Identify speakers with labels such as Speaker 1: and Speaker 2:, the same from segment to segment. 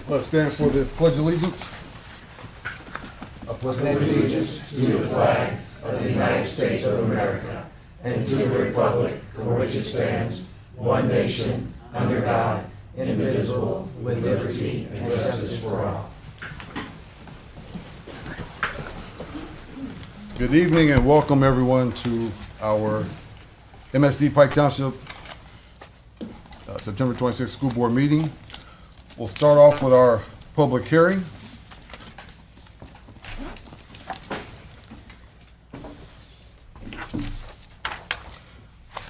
Speaker 1: Let's stand for the Pledge of Allegiance.
Speaker 2: I pledge allegiance to the flag of the United States of America and to the republic for which it stands, one nation, under God, indivisible, with liberty and justice for all.
Speaker 1: Good evening and welcome everyone to our MSD Pike Township September 26th school board meeting. We'll start off with our public hearing.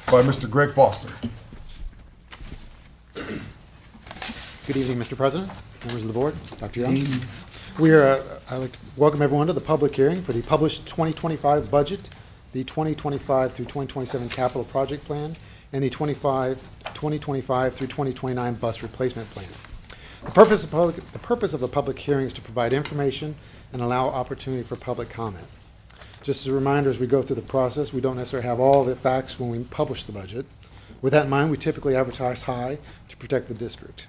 Speaker 1: By Mr. Greg Foster.
Speaker 3: Good evening, Mr. President, members of the board, Dr. Young. I'd like to welcome everyone to the public hearing for the published 2025 budget, the 2025 through 2027 capital project plan, and the 2025 through 2029 bus replacement plan. The purpose of the public hearing is to provide information and allow opportunity for public comment. Just as a reminder, as we go through the process, we don't necessarily have all the facts when we publish the budget. With that in mind, we typically advertise high to protect the district.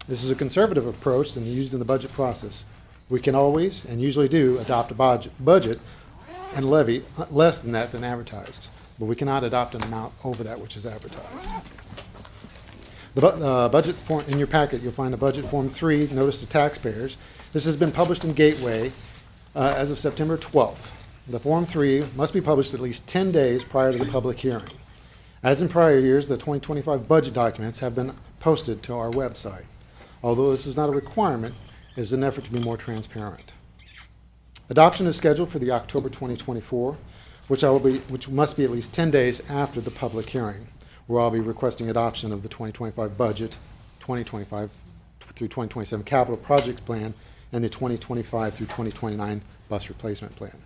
Speaker 3: This is a conservative approach and used in the budget process. We can always, and usually do, adopt a budget and levy less than that than advertised, but we cannot adopt an amount over that which is advertised. The budget form, in your packet, you'll find a budget form 3, notice to taxpayers. This has been published in Gateway as of September 12th. The Form 3 must be published at least 10 days prior to the public hearing. As in prior years, the 2025 budget documents have been posted to our website. Although this is not a requirement, it is an effort to be more transparent. Adoption is scheduled for the October 2024, which must be at least 10 days after the public hearing, where I'll be requesting adoption of the 2025 budget, 2025 through 2027 capital project plan, and the 2025 through 2029 bus replacement plan.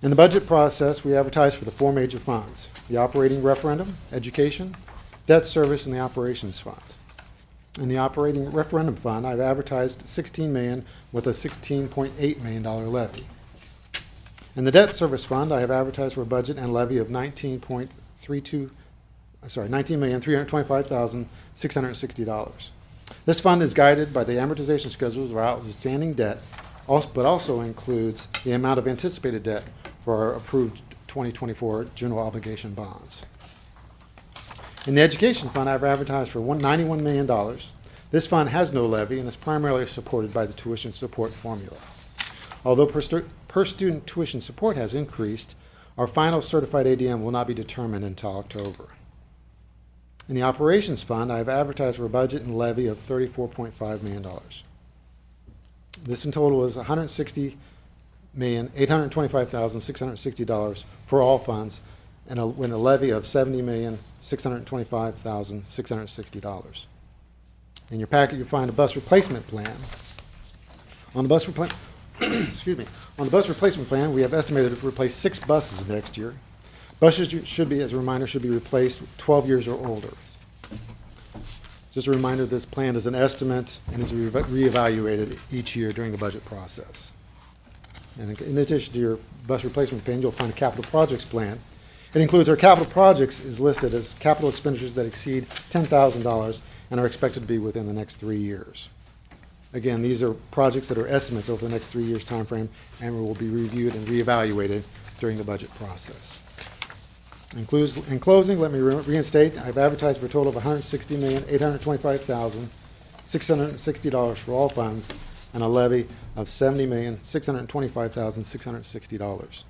Speaker 3: In the budget process, we advertise for the 4 major funds: the operating referendum, education, debt service, and the operations fund. In the operating referendum fund, I've advertised $16 million with a $16.8 million levy. In the debt service fund, I have advertised for a budget and levy of $19,325,660. This fund is guided by the amortization schedules of our outstanding debt, but also includes the amount of anticipated debt for our approved 2024 general obligation bonds. In the education fund, I've advertised for $91 million. This fund has no levy and is primarily supported by the tuition support formula. Although per student tuition support has increased, our final certified ADM will not be determined until October. In the operations fund, I have advertised for a budget and levy of $34.5 million. This in total is $160,825,660 for all funds, and a levy of $70,625,660. In your packet, you'll find a bus replacement plan. On the bus replacement plan, we have estimated to replace 6 buses next year. Buses should be, as a reminder, should be replaced 12 years or older. Just a reminder, this plan is an estimate and is reevaluated each year during the budget process. And in addition to your bus replacement plan, you'll find a capital projects plan. It includes our capital projects is listed as capital expenditures that exceed $10,000 and are expected to be within the next 3 years. Again, these are projects that are estimates over the next 3 years time frame and will be reviewed and reevaluated during the budget process. In closing, let me reinstate, I've advertised for a total of $160,825,660 for all funds and a levy of $70,625,660.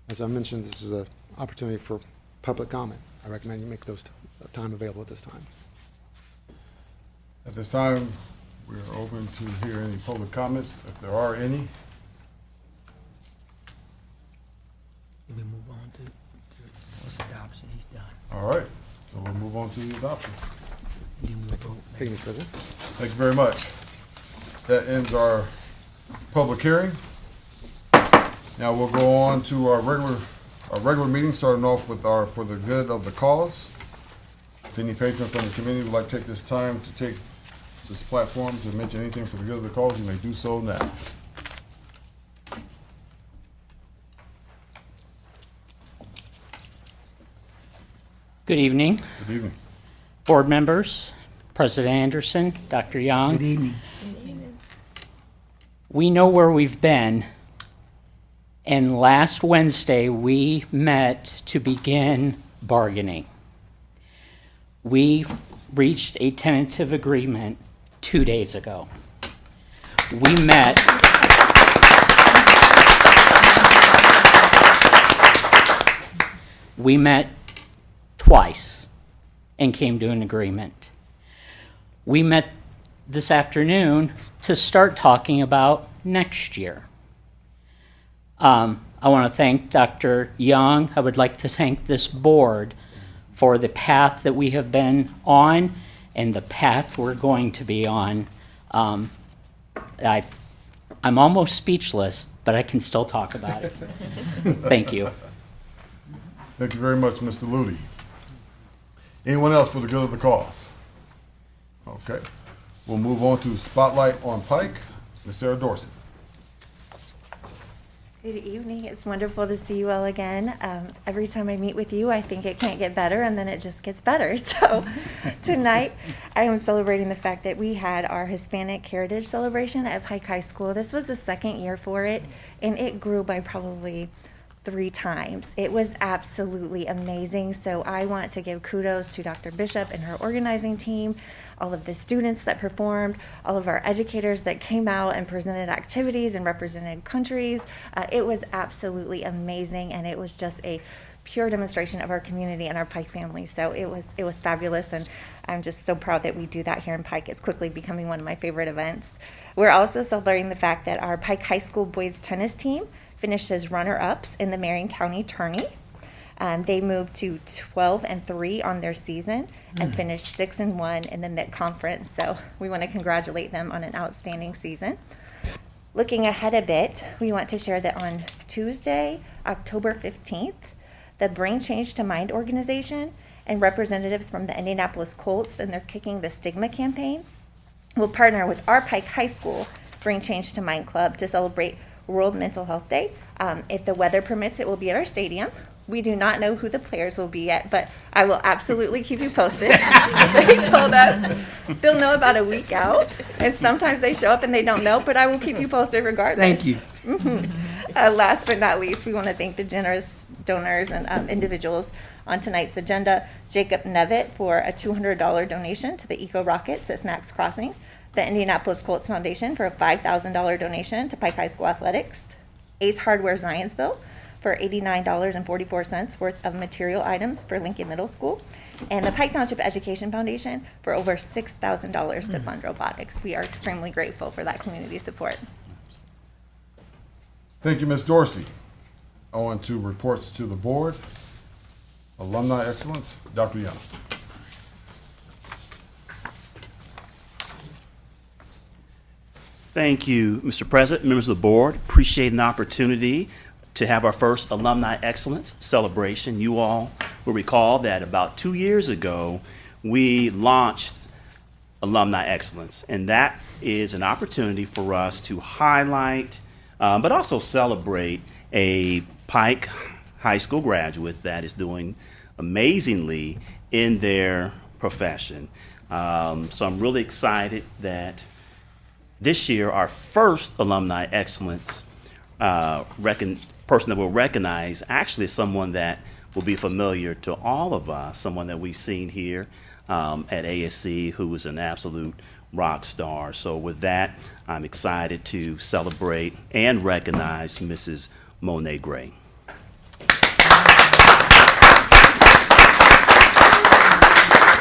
Speaker 3: As I mentioned, this is an opportunity for public comment. I recommend you make those time available at this time.
Speaker 1: At this time, we are open to hear any public comments, if there are any.
Speaker 4: We move on to his adoption. He's done.
Speaker 1: All right, so we'll move on to the adoption.
Speaker 4: Then we'll vote.
Speaker 3: Thank you, Mr. President.
Speaker 1: Thank you very much. That ends our public hearing. Now we'll go on to our regular meeting, starting off with our For the Good of the Cause. If any patron from the community would like to take this time to take this platform to mention anything for the good of the cause, you may do so now.
Speaker 5: Good evening,
Speaker 1: Good evening.
Speaker 5: board members, President Anderson, Dr. Young.
Speaker 4: Good evening.
Speaker 5: We know where we've been, and last Wednesday we met to begin bargaining. We reached a tentative agreement 2 days ago. We met. We met twice and came to an agreement. We met this afternoon to start talking about next year. I want to thank Dr. Young. I would like to thank this board for the path that we have been on and the path we're going to be on. I'm almost speechless, but I can still talk about it. Thank you.
Speaker 1: Thank you very much, Mr. Ludy. Anyone else for the good of the cause? Okay. We'll move on to Spotlight on Pike. Ms. Sarah Dorsey.
Speaker 6: Good evening. It's wonderful to see you all again. Every time I meet with you, I think it can't get better, and then it just gets better. So tonight, I am celebrating the fact that we had our Hispanic Heritage Celebration at Pike High School. This was the second year for it, and it grew by probably 3 times. It was absolutely amazing. So I want to give kudos to Dr. Bishop and her organizing team, all of the students that performed, all of our educators that came out and presented activities and represented countries. It was absolutely amazing, and it was just a pure demonstration of our community and our Pike family. So it was fabulous, and I'm just so proud that we do that here in Pike. It's quickly becoming one of my favorite events. We're also celebrating the fact that our Pike High School boys tennis team finished as runner-ups in the Marion County Tourney. They moved to 12-3 on their season and finished 6-1 in the MIT conference. So we want to congratulate them on an outstanding season. Looking ahead a bit, we want to share that on Tuesday, October 15th, the Brain Change to Mind organization and representatives from the Indianapolis Colts and their Kicking the Stigma campaign will partner with our Pike High School Brain Change to Mind Club to celebrate World Mental Health Day. If the weather permits, it will be at our stadium. We do not know who the players will be yet, but I will absolutely keep you posted. They told us they'll know about a week out, and sometimes they show up and they don't know, but I will keep you posted regardless.
Speaker 4: Thank you.
Speaker 6: Last but not least, we want to thank the generous donors and individuals on tonight's agenda. Jacob Nevitt for a $200 donation to the Eco Rockets at Snacks Crossing. The Indianapolis Colts Foundation for a $5,000 donation to Pike High School Athletics. Ace Hardware Zionsville for $89.44 worth of material items for Lincoln Middle School. And the Pike Township Education Foundation for over $6,000 to fund robotics. We are extremely grateful for that community support.
Speaker 1: Thank you, Ms. Dorsey. On to reports to the board. Alumni Excellence, Dr. Young.
Speaker 7: Thank you, Mr. President, members of the board. Appreciate an opportunity to have our first Alumni Excellence celebration. You all will recall that about 2 years ago, we launched Alumni Excellence, and that is an opportunity for us to highlight, but also celebrate a Pike High School graduate that is doing amazingly in their profession. So I'm really excited that this year, our first Alumni Excellence person that we'll recognize actually is someone that will be familiar to all of us, someone that we've seen here at ASC who is an absolute rock star. So with that, I'm excited to celebrate and recognize Mrs. Monet Gray.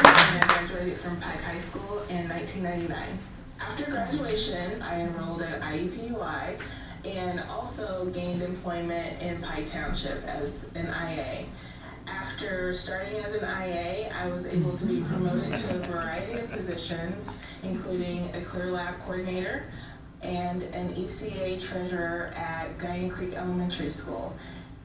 Speaker 8: I graduated from Pike High School in 1999. After graduation, I enrolled at IUPUI and also gained employment in Pike Township as an IA. After starting as an IA, I was able to be promoted to a variety of positions, including a Clear Lab coordinator and an ECA treasurer at Guyan Creek Elementary School.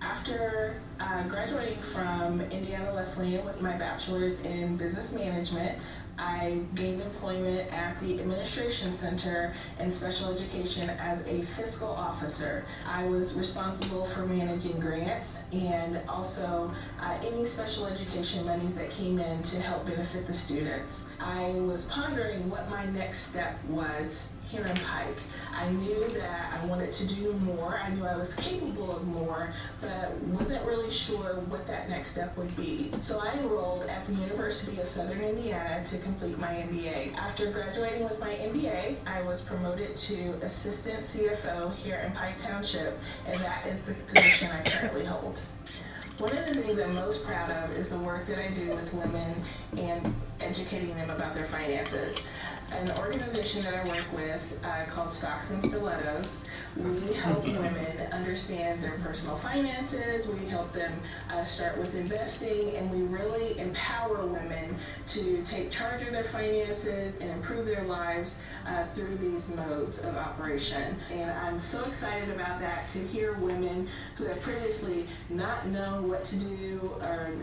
Speaker 8: After graduating from Indiana Wesleyan with my bachelor's in business management, I gained employment at the Administration Center in Special Education as a fiscal officer. I was responsible for managing grants and also any special education monies that came in to help benefit the students. I was pondering what my next step was here in Pike. I knew that I wanted to do more. I knew I was capable of more, but wasn't really sure what that next step would be. So I enrolled at the University of Southern Indiana to complete my MBA. After graduating with my MBA, I was promoted to Assistant CFO here in Pike Township, and that is the position I currently hold. One of the things I'm most proud of is the work that I do with women and educating them about their finances. An organization that I work with called Stocks and Stilettos, we help women understand their personal finances, we help them start with investing, and we really empower women to take charge of their finances and improve their lives through these modes of operation. And I'm so excited about that, to hear women who have previously not known what to do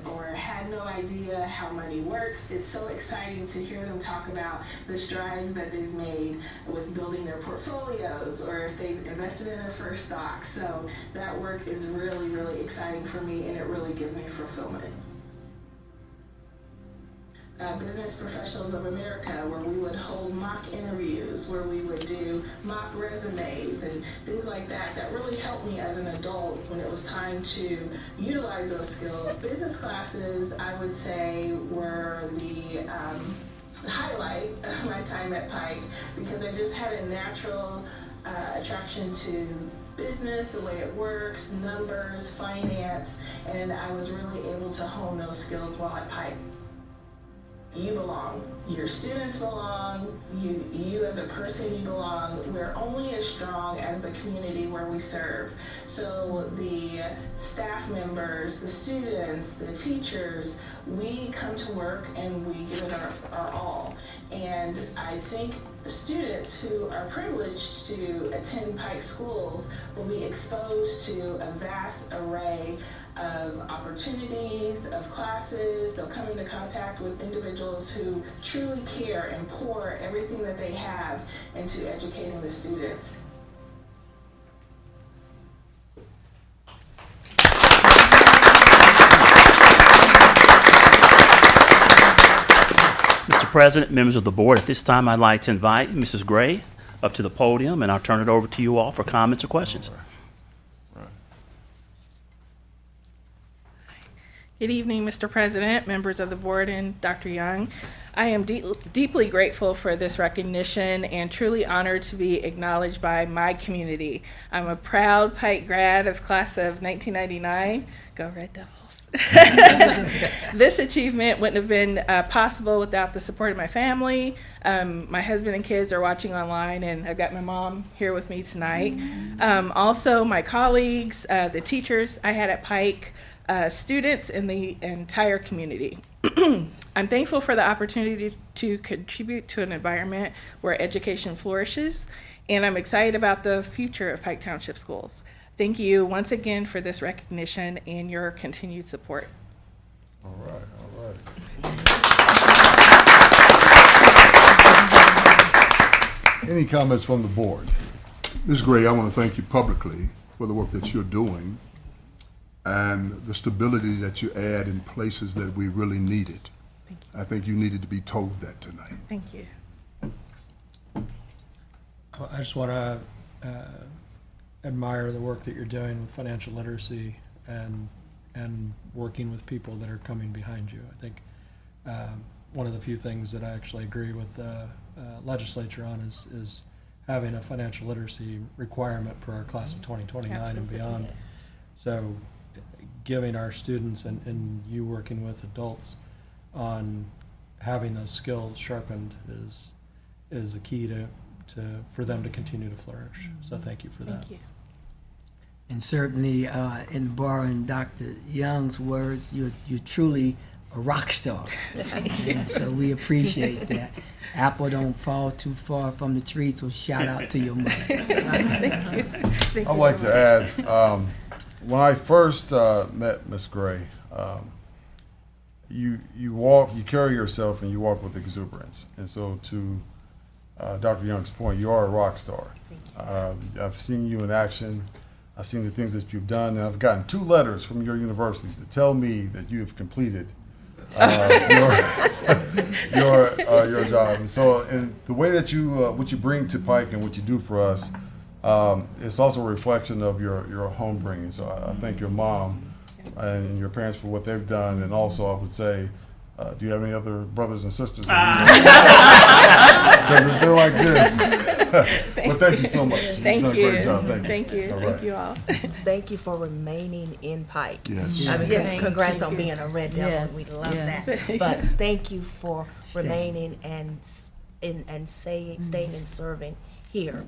Speaker 8: or had no idea how money works. It's so exciting to hear them talk about the strides that they've made with building their portfolios, or if they've invested in their first stock. So that work is really, really exciting for me, and it really gives me fulfillment. Business Professionals of America, where we would hold mock interviews, where we would do mock resumes and things like that, that really helped me as an adult when it was time to utilize those skills. Business classes, I would say, were the highlight of my time at Pike, because I just had a natural attraction to business, the way it works, numbers, finance, and I was really able to hone those skills while at Pike. You belong. Your students belong. You as a person, you belong. We're only as strong as the community where we serve. So the staff members, the students, the teachers, we come to work and we give it our all. And I think the students who are privileged to attend Pike schools will be exposed to a vast array of opportunities, of classes. They'll come into contact with individuals who truly care and pour everything that they have into educating the students.
Speaker 7: Mr. President, members of the board, at this time I'd like to invite Mrs. Gray up to the podium, and I'll turn it over to you all for comments or questions.
Speaker 9: Good evening, Mr. President, members of the board, and Dr. Young. I am deeply grateful for this recognition and truly honored to be acknowledged by my community. I'm a proud Pike grad of class of 1999. Go Red Devils. This achievement wouldn't have been possible without the support of my family. My husband and kids are watching online, and I've got my mom here with me tonight. Also, my colleagues, the teachers I had at Pike, students, and the entire community. I'm thankful for the opportunity to contribute to an environment where education flourishes, and I'm excited about the future of Pike Township schools. Thank you once again for this recognition and your continued support.
Speaker 1: All right, all right. Any comments from the board?
Speaker 10: Ms. Gray, I want to thank you publicly for the work that you're doing and the stability that you add in places that we really need it. I think you needed to be told that tonight.
Speaker 9: Thank you.
Speaker 11: I just want to admire the work that you're doing with financial literacy and working with people that are coming behind you. I think one of the few things that I actually agree with the legislature on is having a financial literacy requirement for our class of 2029
Speaker 9: Absolutely.
Speaker 11: and beyond. So giving our students and you working with adults on having those skills sharpened is a key for them to continue to flourish. So thank you for that.
Speaker 9: Thank you.
Speaker 4: And certainly, in borrowing Dr. Young's words, you're truly a rock star. And so we appreciate that. Apple don't fall too far from the tree, so shout out to your mother.
Speaker 9: Thank you. Thank
Speaker 1: I'd
Speaker 9: you
Speaker 1: like
Speaker 9: so
Speaker 1: to
Speaker 9: much.
Speaker 1: add, when I first met Ms. Gray, you carry yourself and you walk with exuberance. And so to Dr. Young's point, you are a rock star. I've seen you in action. I've seen the things that you've done, and I've gotten 2 letters from your universities to tell me that you have completed your job. And so, and the way that you what you bring to Pike and what you do for us, it's also a reflection of your home bringing. So I thank your mom and your parents for what they've done, and also I would say, do you have any other brothers and sisters? Because if they're like this. But thank you so much.
Speaker 9: Thank
Speaker 1: You've done
Speaker 9: you.
Speaker 1: a great job. Thank you. All
Speaker 9: Thank
Speaker 1: right.
Speaker 9: you all.
Speaker 2: Thank you for remaining in Pike.
Speaker 10: Yes.
Speaker 2: I mean,
Speaker 12: Yes.
Speaker 2: congrats on being a Red Devil.
Speaker 12: Yes.
Speaker 2: We love
Speaker 12: Yes.
Speaker 2: that. But thank you for remaining and staying and serving here.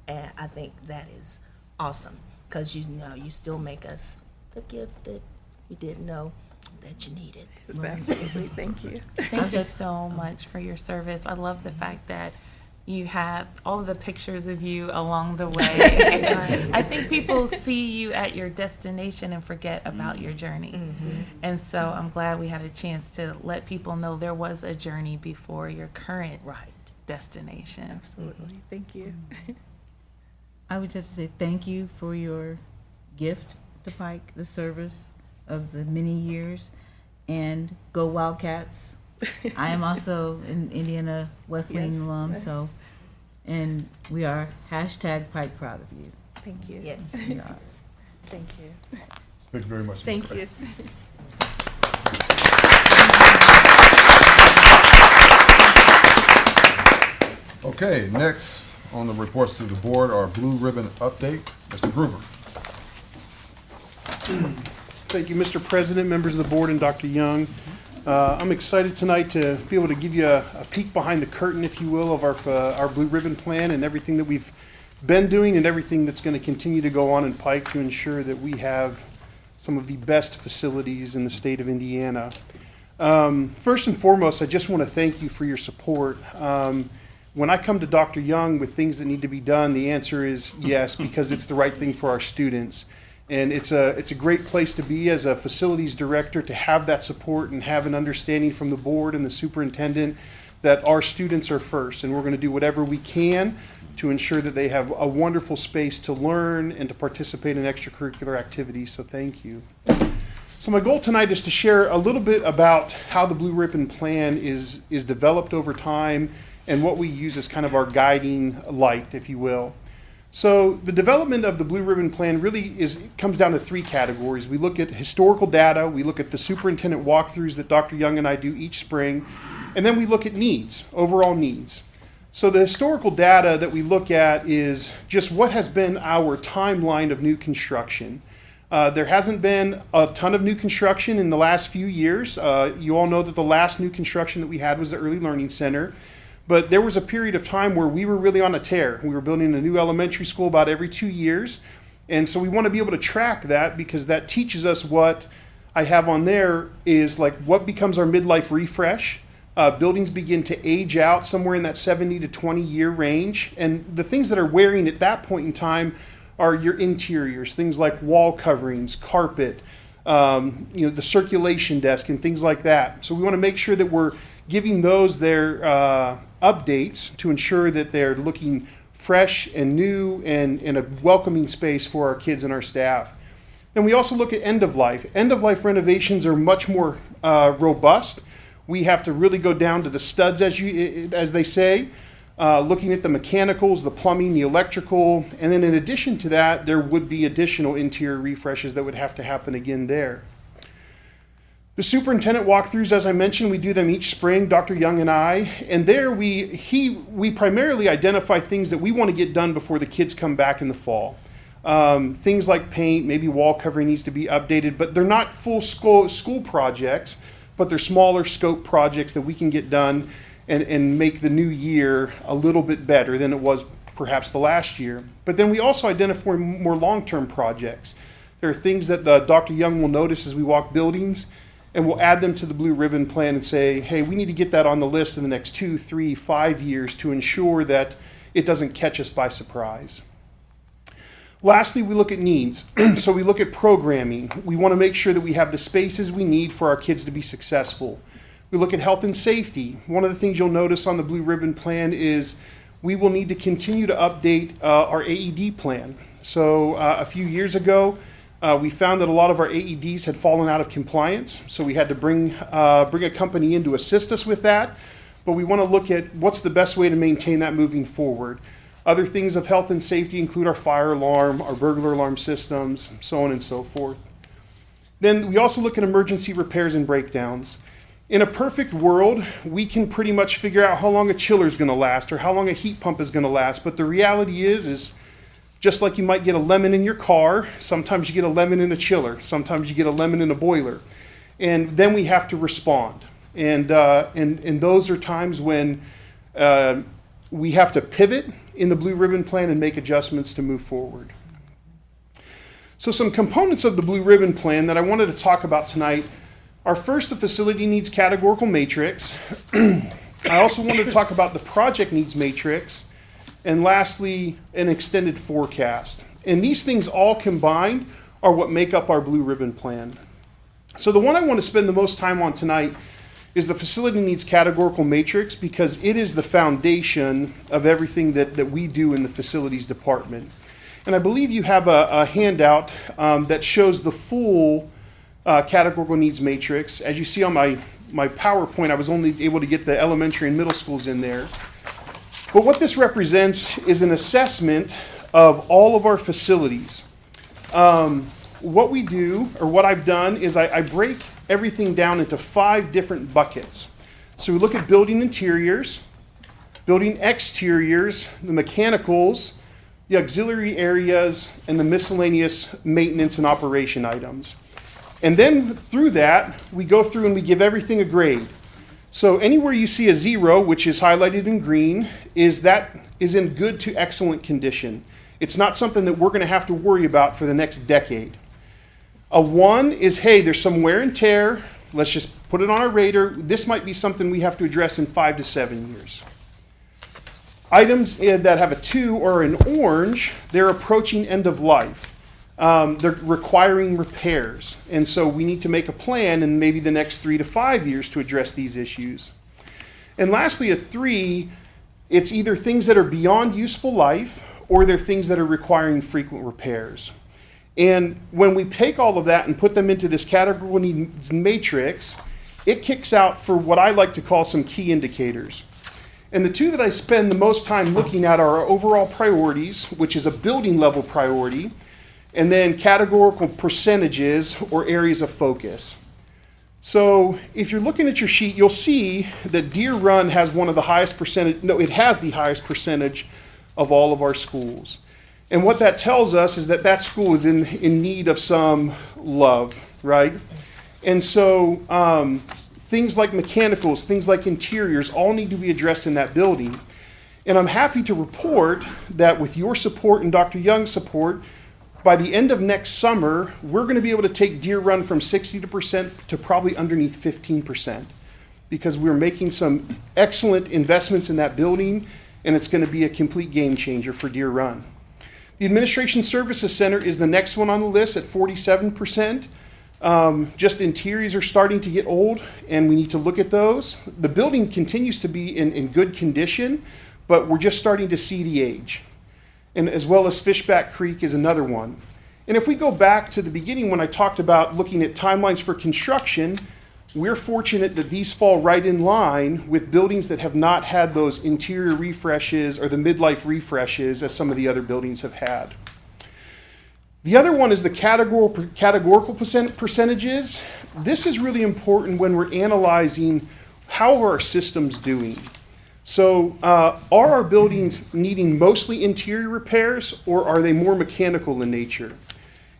Speaker 2: And I think that is awesome because you still make us the gift that we didn't know that you needed.
Speaker 9: Absolutely. Thank you.
Speaker 12: Thank you so much for your service. I love the fact that you have all of the pictures of you along the way. I think people see you at your destination and forget about your journey. And so I'm glad we had a chance to let people know there was a journey before your current destination.
Speaker 9: Absolutely. Thank you.
Speaker 13: I would just say thank you for your gift to Pike, the service of the many years, and go Wildcats. I am also an Indiana Wesleyan
Speaker 9: Yes.
Speaker 13: alum, so, and we are # Pike proud of you.
Speaker 9: Thank you.
Speaker 2: Yes.
Speaker 13: We are.
Speaker 9: Thank you.
Speaker 1: Thank you very much.
Speaker 9: Thank
Speaker 1: Mr.
Speaker 9: you.
Speaker 1: Okay, next on the reports to the board are blue ribbon update. Mr. Gruber.
Speaker 14: Thank you, Mr. President, members of the board, and Dr. Young. I'm excited tonight to be able to give you a peek behind the curtain, if you will, of our blue ribbon plan and everything that we've been doing and everything that's going to continue to go on in Pike to ensure that we have some of the best facilities in the state of Indiana. First and foremost, I just want to thank you for your support. When I come to Dr. Young with things that need to be done, the answer is yes, because it's the right thing for our students. And it's a great place to be as a facilities director, to have that support and have an understanding from the board and the superintendent that our students are first. And we're going to do whatever we can to ensure that they have a wonderful space to learn and to participate in extracurricular activities. So thank you. So my goal tonight is to share a little bit about how the Blue Ribbon Plan is developed over time and what we use as kind of our guiding light, if you will. So the development of the Blue Ribbon Plan really comes down to 3 categories. We look at historical data, we look at the superintendent walkthroughs that Dr. Young and I do each spring, and then we look at needs, overall needs. So the historical data that we look at is just what has been our timeline of new construction. There hasn't been a ton of new construction in the last few years. You all know that the last new construction that we had was the Early Learning Center. But there was a period of time where we were really on a tear. We were building a new elementary school about every 2 years. And so we want to be able to track that, because that teaches us what I have on there is like what becomes our midlife refresh. Buildings begin to age out somewhere in that 70 to 20 year range. And the things that are wearing at that point in time are your interiors, things like wall coverings, carpet, the circulation desk and things like that. So we want to make sure that we're giving those their updates to ensure that they're looking fresh and new and in a welcoming space for our kids and our staff. Then we also look at end of life. End of life renovations are much more robust. We have to really go down to the studs, as they say, looking at the mechanicals, the plumbing, the electrical, and then in addition to that, there would be additional interior refreshes that would have to happen again there. The superintendent walkthroughs, as I mentioned, we do them each spring, Dr. Young and I, and there we primarily identify things that we want to get done before the kids come back in the fall. Things like paint, maybe wall covering needs to be updated, but they're not full school projects, but they're smaller scope projects that we can get done and make the new year a little bit better than it was perhaps the last year. But then we also identify more long-term projects. There are things that Dr. Young will notice as we walk buildings, and we'll add them to the Blue Ribbon Plan and say, hey, we need to get that on the list in the next 2, 3, 5 years to ensure that it doesn't catch us by surprise. Lastly, we look at needs. So we look at programming. We want to make sure that we have the spaces we need for our kids to be successful. We look at health and safety. One of the things you'll notice on the Blue Ribbon Plan is we will need to continue to update our AED plan. So a few years ago, we found that a lot of our AEDs had fallen out of compliance, so we had to bring a company in to assist us with that. But we want to look at what's the best way to maintain that moving forward. Other things of health and safety include our fire alarm, our burglar alarm systems, so on and so forth. Then we also look at emergency repairs and breakdowns. In a perfect world, we can pretty much figure out how long a chiller is going to last or how long a heat pump is going to last. But the reality is just like you might get a lemon in your car, sometimes you get a lemon in a chiller, sometimes you get a lemon in a boiler. And then we have to respond. And those are times when we have to pivot in the Blue Ribbon Plan and make adjustments to move forward. So some components of the Blue Ribbon Plan that I wanted to talk about tonight are first the facility needs categorical matrix. I also wanted to talk about the project needs matrix, and lastly, an extended forecast. And these things all combined are what make up our Blue Ribbon Plan. So the one I want to spend the most time on tonight is the facility needs categorical matrix, because it is the foundation of everything that we do in the facilities department. And I believe you have a handout that shows the full categorical needs matrix. As you see on my PowerPoint, I was only able to get the elementary and middle schools in there. But what this represents is an assessment of all of our facilities. What we do, or what I've done, is I break everything down into 5 different buckets. So we look at building interiors, building exteriors, the mechanicals, the auxiliary areas, and the miscellaneous maintenance and operation items. And then through that, we go through and we give everything a grade. So anywhere you see a 0, which is highlighted in green, is in good to excellent condition. It's not something that we're going to have to worry about for the next decade. A 1 is, hey, there's some wear and tear. Let's just put it on our radar. This might be something we have to address in 5 to 7 years. Items that have a 2 or an orange, they're approaching end of life. They're requiring repairs. And so we need to make a plan in maybe the next 3 to 5 years to address these issues. And lastly, a 3, it's either things that are beyond useful life or they're things that are requiring frequent repairs. And when we take all of that and put them into this category needs matrix, it kicks out for what I like to call some key indicators. And the 2 that I spend the most time looking at are our overall priorities, which is a building level priority, and then categorical percentages or areas of focus. So if you're looking at your sheet, you'll see that Deer Run has one of the highest percentage, no, it has the highest percentage of all of our schools. And what that tells us is that that school is in need of some love, right? And so things like mechanicals, things like interiors, all need to be addressed in that building. And I'm happy to report that with your support and Dr. Young's support, by the end of next summer, we're going to be able to take Deer Run from 60% to probably underneath 15%, because we're making some excellent investments in that building, and it's going to be a complete game changer for Deer Run. The Administration Services Center is the next one on the list at 47%. Just interiors are starting to get old, and we need to look at those. The building continues to be in good condition, but we're just starting to see the age. And as well as Fishback Creek is another one. And if we go back to the beginning when I talked about looking at timelines for construction, we're fortunate that these fall right in line with buildings that have not had those interior refreshes or the midlife refreshes as some of the other buildings have had. The other one is the categorical percentages. This is really important when we're analyzing how are our systems doing. So are our buildings needing mostly interior repairs, or are they more mechanical in nature?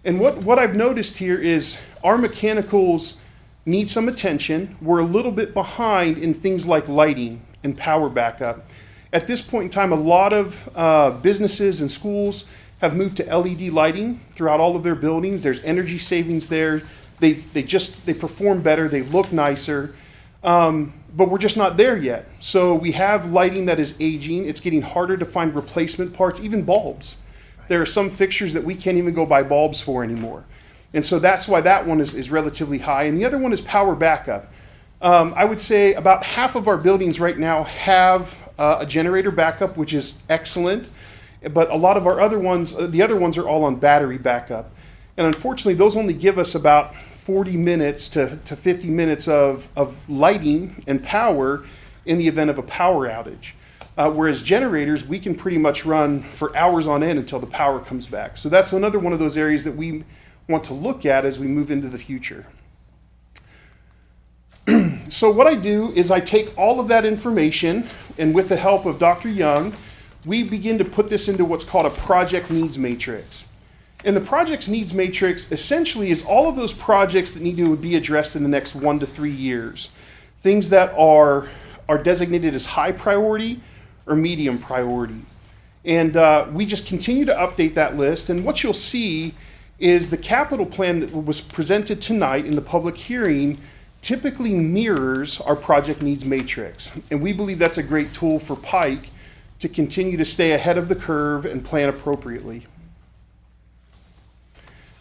Speaker 14: And what I've noticed here is our mechanicals need some attention. We're a little bit behind in things like lighting and power backup. At this point in time, a lot of businesses and schools have moved to LED lighting throughout all of their buildings. There's energy savings there. They perform better. They look nicer. But we're just not there yet. So we have lighting that is aging. It's getting harder to find replacement parts, even bulbs. there are some fixtures that we can't even go buy bulbs for anymore. And so that's why that one is relatively high. And the other one is power backup. I would say about half of our buildings right now have a generator backup, which is excellent. But a lot of our other ones, the other ones are all on battery backup. And unfortunately, those only give us about 40 minutes to 50 minutes of lighting and power in the event of a power outage. Whereas generators, we can pretty much run for hours on end until the power comes back. So that's another one of those areas that we want to look at as we move into the future. So what I do is I take all of that information, and with the help of Dr. Young, we begin to put this into what's called a project needs matrix. And the project's needs matrix essentially is all of those projects that need to be addressed in the next 1 to 3 years. Things that are designated as high priority or medium priority. And we just continue to update that list. And what you'll see is the capital plan that was presented tonight in the public hearing typically mirrors our project needs matrix. And we believe that's a great tool for Pike to continue to stay ahead of the curve and plan appropriately.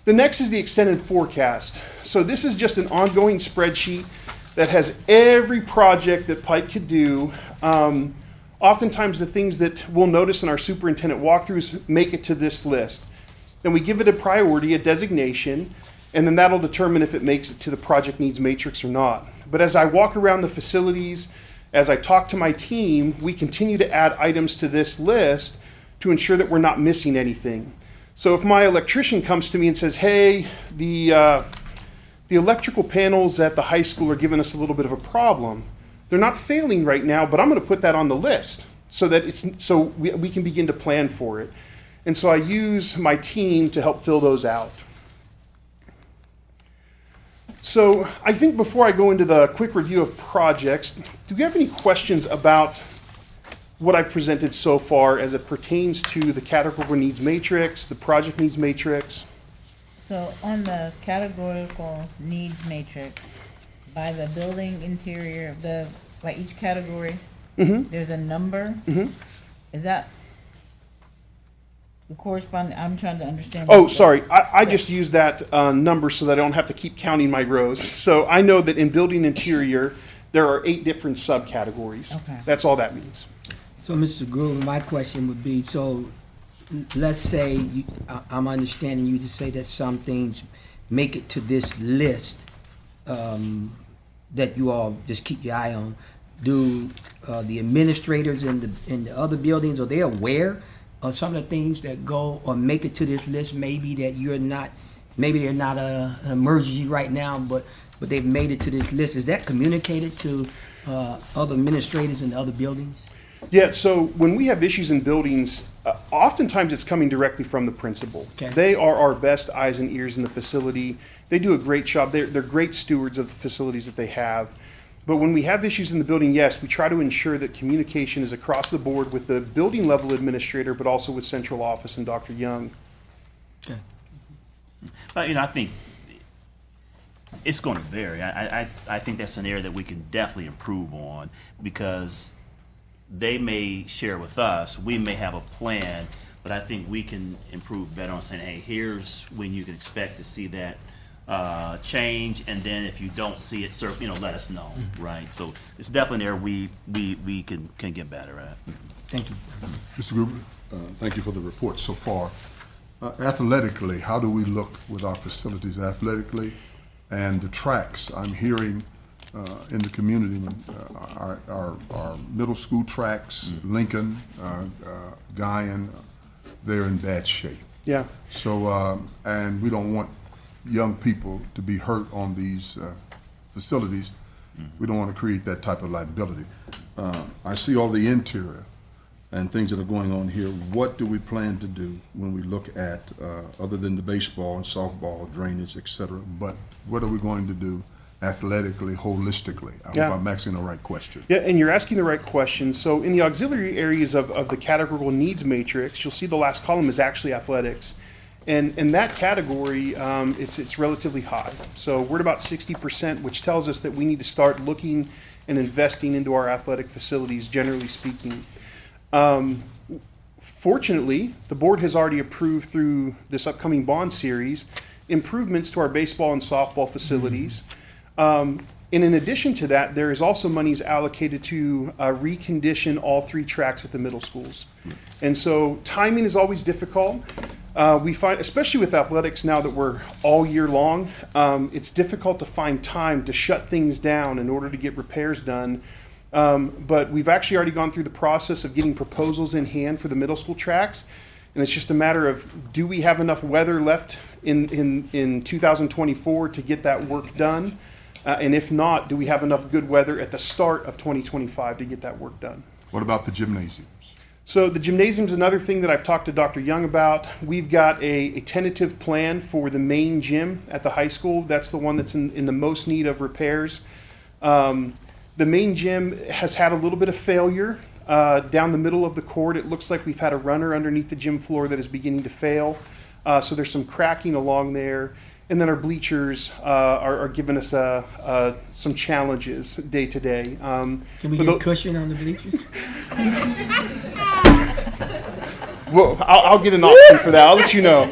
Speaker 14: The next is the extended forecast. So this is just an ongoing spreadsheet that has every project that Pike could do. Oftentimes the things that we'll notice in our superintendent walkthroughs make it to this list. Then we give it a priority, a designation, and then that'll determine if it makes it to the project needs matrix or not. But as I walk around the facilities, as I talk to my team, we continue to add items to this list to ensure that we're not missing anything. So if my electrician comes to me and says, hey, the electrical panels at the high school are giving us a little bit of a problem. They're not failing right now, but I'm going to put that on the list so that we can begin to plan for it. And so I use my team to help fill those out. So I think before I go into the quick review of projects, do you have any questions about what I've presented so far as it pertains to the categorical needs matrix, the project needs matrix?
Speaker 13: So on the categorical needs matrix, by the building interior, by each category, there's a number. Is that the corresponding? I'm trying to understand.
Speaker 14: Oh, sorry. I just use that number so that I don't have to keep counting my rows. So I know that in building interior, there are 8 different subcategories.
Speaker 13: Okay.
Speaker 14: That's all that means.
Speaker 4: So, Mr. Groove, my question would be, so let's say I'm understanding you to say that some things make it to this list that you all just keep your eye on. Do the administrators in the other buildings, are they aware of some of the things that go or make it to this list? Maybe that maybe they're not an emergency right now, but they've made it to this list. Is that communicated to other administrators in the other buildings?
Speaker 14: Yeah, so when we have issues in buildings, oftentimes it's coming directly from the principal.
Speaker 4: Okay.
Speaker 14: They are our best eyes and ears in the facility. They do a great job. They're great stewards of the facilities that they have. But when we have issues in the building, yes, we try to ensure that communication is across the board with the building level administrator, but also with central office and Dr. Young.
Speaker 4: Okay.
Speaker 7: But, I think it's going to vary. I think that's an area that we can definitely improve on, because they may share with us, we may have a plan, but I think we can improve better on saying, hey, here's when you can expect to see that change, and then if you don't see it, let us know, right? So it's definitely an area we can get better at.
Speaker 4: Thank you.
Speaker 10: Mr. Gruber, thank you for the report so far. Athletically, how do we look with our facilities athletically? And the tracks, I'm hearing in the community, our middle school tracks, Lincoln, Guyan, they're in bad shape.
Speaker 14: Yeah.
Speaker 10: So, and we don't want young people to be hurt on these facilities. We don't want to create that type of liability. I see all the interior and things that are going on here. What do we plan to do when we look at, other than the baseball and softball, drainage, et cetera, but what are we going to do athletically, holistically? I hope I'm asking the right question.
Speaker 14: Yeah, and you're asking the right question. So in the auxiliary areas of the categorical needs matrix, you'll see the last column is actually athletics. And in that category, it's relatively high. So we're at about 60%, which tells us that we need to start looking and investing into our athletic facilities, generally speaking. Fortunately, the board has already approved through this upcoming bond series improvements to our baseball and softball facilities. And in addition to that, there is also monies allocated to recondition all 3 tracks at the middle schools. And so timing is always difficult. We find, especially with athletics now that we're all year long, it's difficult to find time to shut things down in order to get repairs done. But we've actually already gone through the process of getting proposals in hand for the middle school tracks. And it's just a matter of, do we have enough weather left in 2024 to get that work done? And if not, do we have enough good weather at the start of 2025 to get that work done?
Speaker 10: What about the gymnasiums?
Speaker 14: So the gymnasium's another thing that I've talked to Dr. Young about. We've got a tentative plan for the main gym at the high school. That's the one that's in the most need of repairs. The main gym has had a little bit of failure down the middle of the court. It looks like we've had a runner underneath the gym floor that is beginning to fail. So there's some cracking along there. And then our bleachers are giving us some challenges day to day.
Speaker 4: Can we get cushion on the bleachers?
Speaker 14: Well, I'll get an option for that. I'll let you know.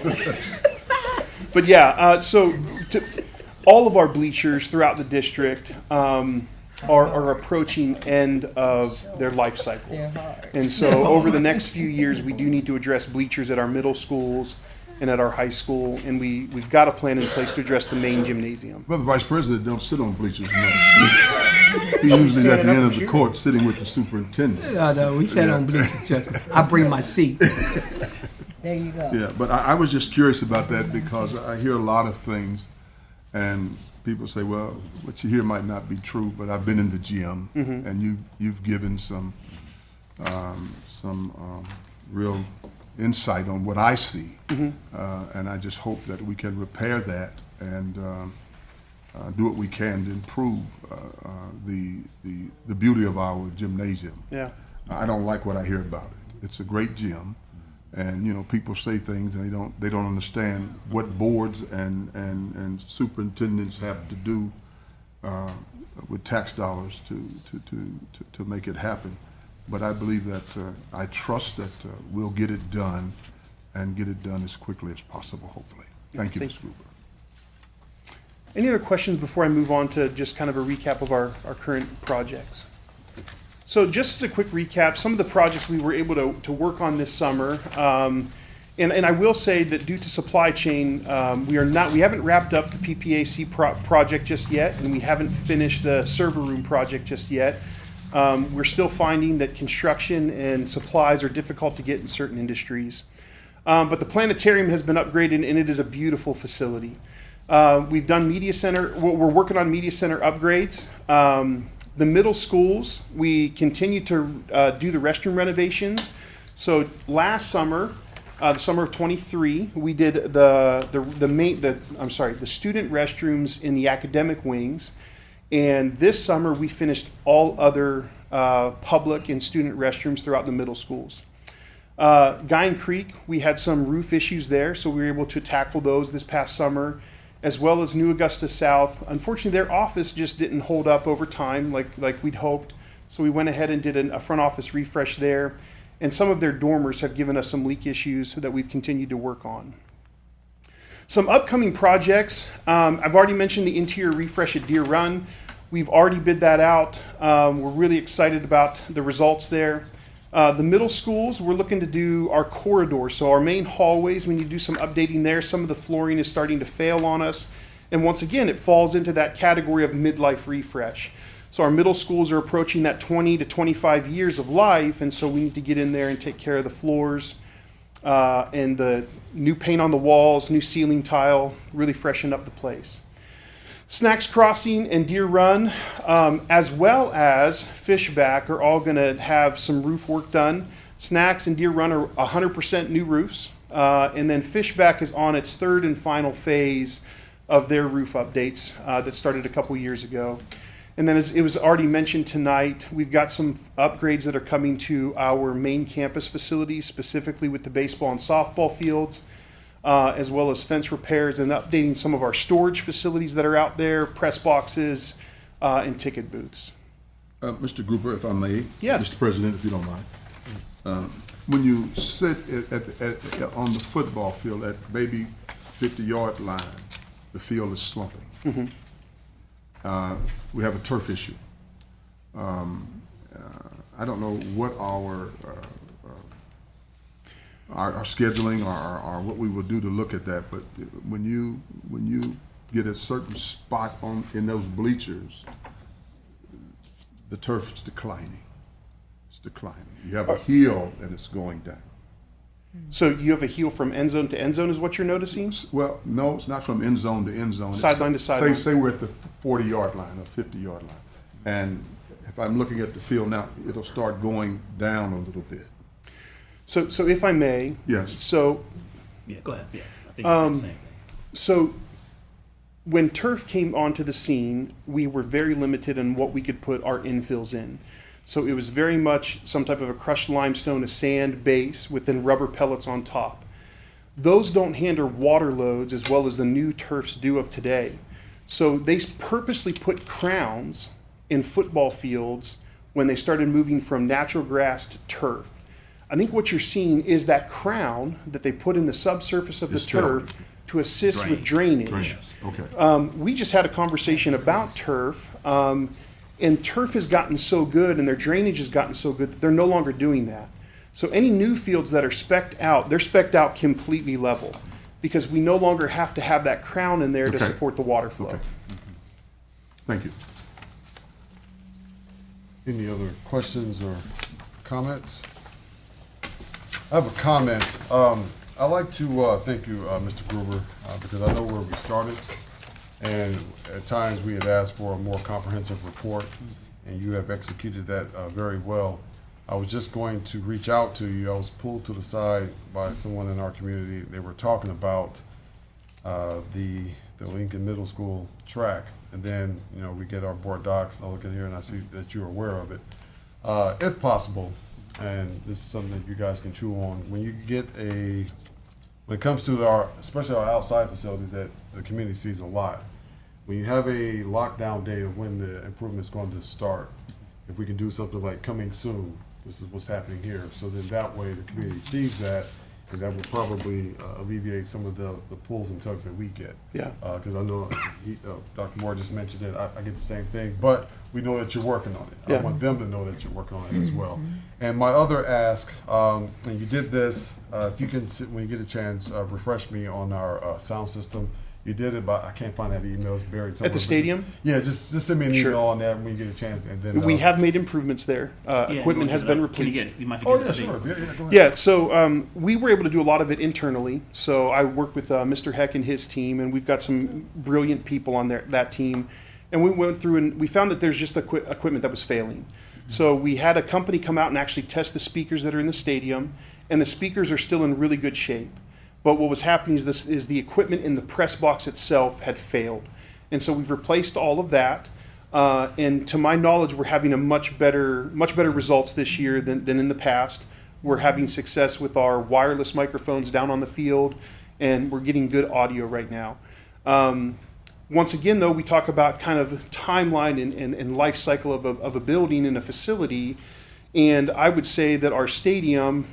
Speaker 14: But yeah, all of our bleachers throughout the district are approaching end of their life cycle. And so over the next few years, we do need to address bleachers at our middle schools and at our high school, and we've got a plan in place to address the main gymnasium.
Speaker 10: Well, the vice president don't sit on bleachers much. He's usually at the end of the court sitting with the superintendent.
Speaker 4: No, we sat on bleachers, Chuck. I bring my seat.
Speaker 2: There you go.
Speaker 10: Yeah, but I was just curious about that because I hear a lot of things, and people say, well, what you hear might not be true, but I've been in the gym, and you've given some real insight on what I see, and I just hope that we can repair that and do what we can to improve the beauty of our gymnasium.
Speaker 14: Yeah.
Speaker 10: I don't like what I hear about it. It's a great gym, and people say things and they don't understand what boards and superintendents have to do with tax dollars to make it happen. But I believe that, I trust that we'll get it done and get it done as quickly as possible, hopefully. Thank you, Ms. Gruber.
Speaker 14: Any other questions before I move on to just kind of a recap of our current projects? So just as a quick recap, some of the projects we were able to work on this summer, and I will say that due to supply chain, we haven't wrapped up the PPAC project just yet, and we haven't finished the server room project just yet. We're still finding that construction and supplies are difficult to get in certain industries. But the planetarium has been upgraded, and it is a beautiful facility. We've done media center. We're working on media center upgrades. The middle schools, we continue to do the restroom renovations. So last summer, the summer of '23, we did the student restrooms in the academic wings. And this summer, we finished all other public and student restrooms throughout the middle schools. Guyan Creek, we had some roof issues there, so we were able to tackle those this past summer, as well as New Augusta South. Unfortunately, their office just didn't hold up over time like we'd hoped, so we went ahead and did a front office refresh there. And some of their dormers have given us some leak issues that we've continued to work on. Some upcoming projects, I've already mentioned the interior refresh at Deer Run. We've already bid that out. We're really excited about the results there. The middle schools, we're looking to do our corridors. So our main hallways, we need to do some updating there. Some of the flooring is starting to fail on us. And once again, it falls into that category of midlife refresh. So our middle schools are approaching that 20 to 25 years of life, and so we need to get in there and take care of the floors. And the new paint on the walls, new ceiling tile, really freshen up the place. Snacks Crossing and Deer Run, as well as Fishback, are all going to have some roof work done. Snacks and Deer Run are 100% new roofs, and then Fishback is on its third and final phase of their roof updates that started a couple years ago. And then, as it was already mentioned tonight, we've got some upgrades that are coming to our main campus facilities, specifically with the baseball and softball fields, as well as fence repairs and updating some of our storage facilities that are out there, press boxes, and ticket booths.
Speaker 10: Mr. Gruber, if I may.
Speaker 14: Yes.
Speaker 10: Mr. President, if you don't mind. when you sit on the football field at maybe 50-yard line, the field is slumping. We have a turf issue. I don't know what our scheduling or what we will do to look at that, but when you get a certain spot in those bleachers, the turf is declining. It's declining. You have a hill and it's going down.
Speaker 14: So you have a heel from end zone to end zone is what you're noticing?
Speaker 10: Well, no, it's not from end zone to end zone.
Speaker 14: Sideline to sideline.
Speaker 10: Say we're at the 40-yard line or 50-yard line. And if I'm looking at the field now, it'll start going down a little bit.
Speaker 14: So if I may.
Speaker 10: Yes.
Speaker 14: So,
Speaker 7: Yeah, go ahead. Yeah, I think it's the same thing.
Speaker 14: so when turf came onto the scene, we were very limited in what we could put our infills in. So it was very much some type of a crushed limestone, a sand base with then rubber pellets on top. Those don't handle water loads as well as the new turfs do of today. So they purposely put crowns in football fields when they started moving from natural grass to turf. I think what you're seeing is that crown that they put in the subsurface of the
Speaker 10: It's
Speaker 14: turf to assist with drainage.
Speaker 10: Okay.
Speaker 14: We just had a conversation about turf, and turf has gotten so good and their drainage has gotten so good that they're no longer doing that. So any new fields that are spec'd out, they're spec'd out completely level because we no longer have to have that crown in there to
Speaker 10: Okay.
Speaker 14: support the water flow.
Speaker 10: Okay. Thank you.
Speaker 1: Any other questions or comments? I have a comment. I'd like to thank you, Mr. Gruber, because I know where we started. And at times we had asked for a more comprehensive report, and you have executed that very well. I was just going to reach out to you. I was pulled to the side by someone in our community. They were talking about the Lincoln Middle School track. And then, you know, we get our board docs. I look in here and I see that you're aware of it. If possible, and this is something that you guys can chew on, when you get when it comes to especially our outside facilities that the community sees a lot, when you have a lockdown date of when the improvement's going to start, if we can do something like coming soon, this is what's happening here, so then that way the community sees that, and that will probably alleviate some of the pulls and tugs that we get.
Speaker 14: Yeah.
Speaker 1: Because I know Dr. Moore just mentioned it, I get the same thing, but we know that you're working on it.
Speaker 14: Yeah.
Speaker 1: I want them to know that you're working on it as well. And my other ask, and you did this, if you can, when you get a chance, refresh me on our sound system. You did it, but I can't find that email. It's buried somewhere.
Speaker 14: At the stadium?
Speaker 1: Yeah, just send me an
Speaker 14: Sure.
Speaker 1: email on that when you get a chance, and then
Speaker 14: We have made improvements there.
Speaker 7: Yeah,
Speaker 14: Equipment
Speaker 7: you
Speaker 14: has
Speaker 7: wanna
Speaker 14: been
Speaker 7: get it up? Can you
Speaker 14: replaced.
Speaker 7: get it? You might have to
Speaker 1: Oh
Speaker 7: get
Speaker 1: yeah,
Speaker 7: it
Speaker 1: sure.
Speaker 7: up.
Speaker 1: Yeah, go ahead.
Speaker 14: Yeah, so we were able to do a lot of it internally. So I worked with Mr. Heck and his team, and we've got some brilliant people on that team. And we went through and we found that there's just equipment that was failing. So we had a company come out and actually test the speakers that are in the stadium, and the speakers are still in really good shape. But what was happening is the equipment in the press box itself had failed. And so we've replaced all of that. And to my knowledge, we're having a much better results this year than in the past. We're having success with our wireless microphones down on the field, and we're getting good audio right now. Once again, though, we talk about kind of timeline and life cycle of a building and a facility. And I would say that our stadium,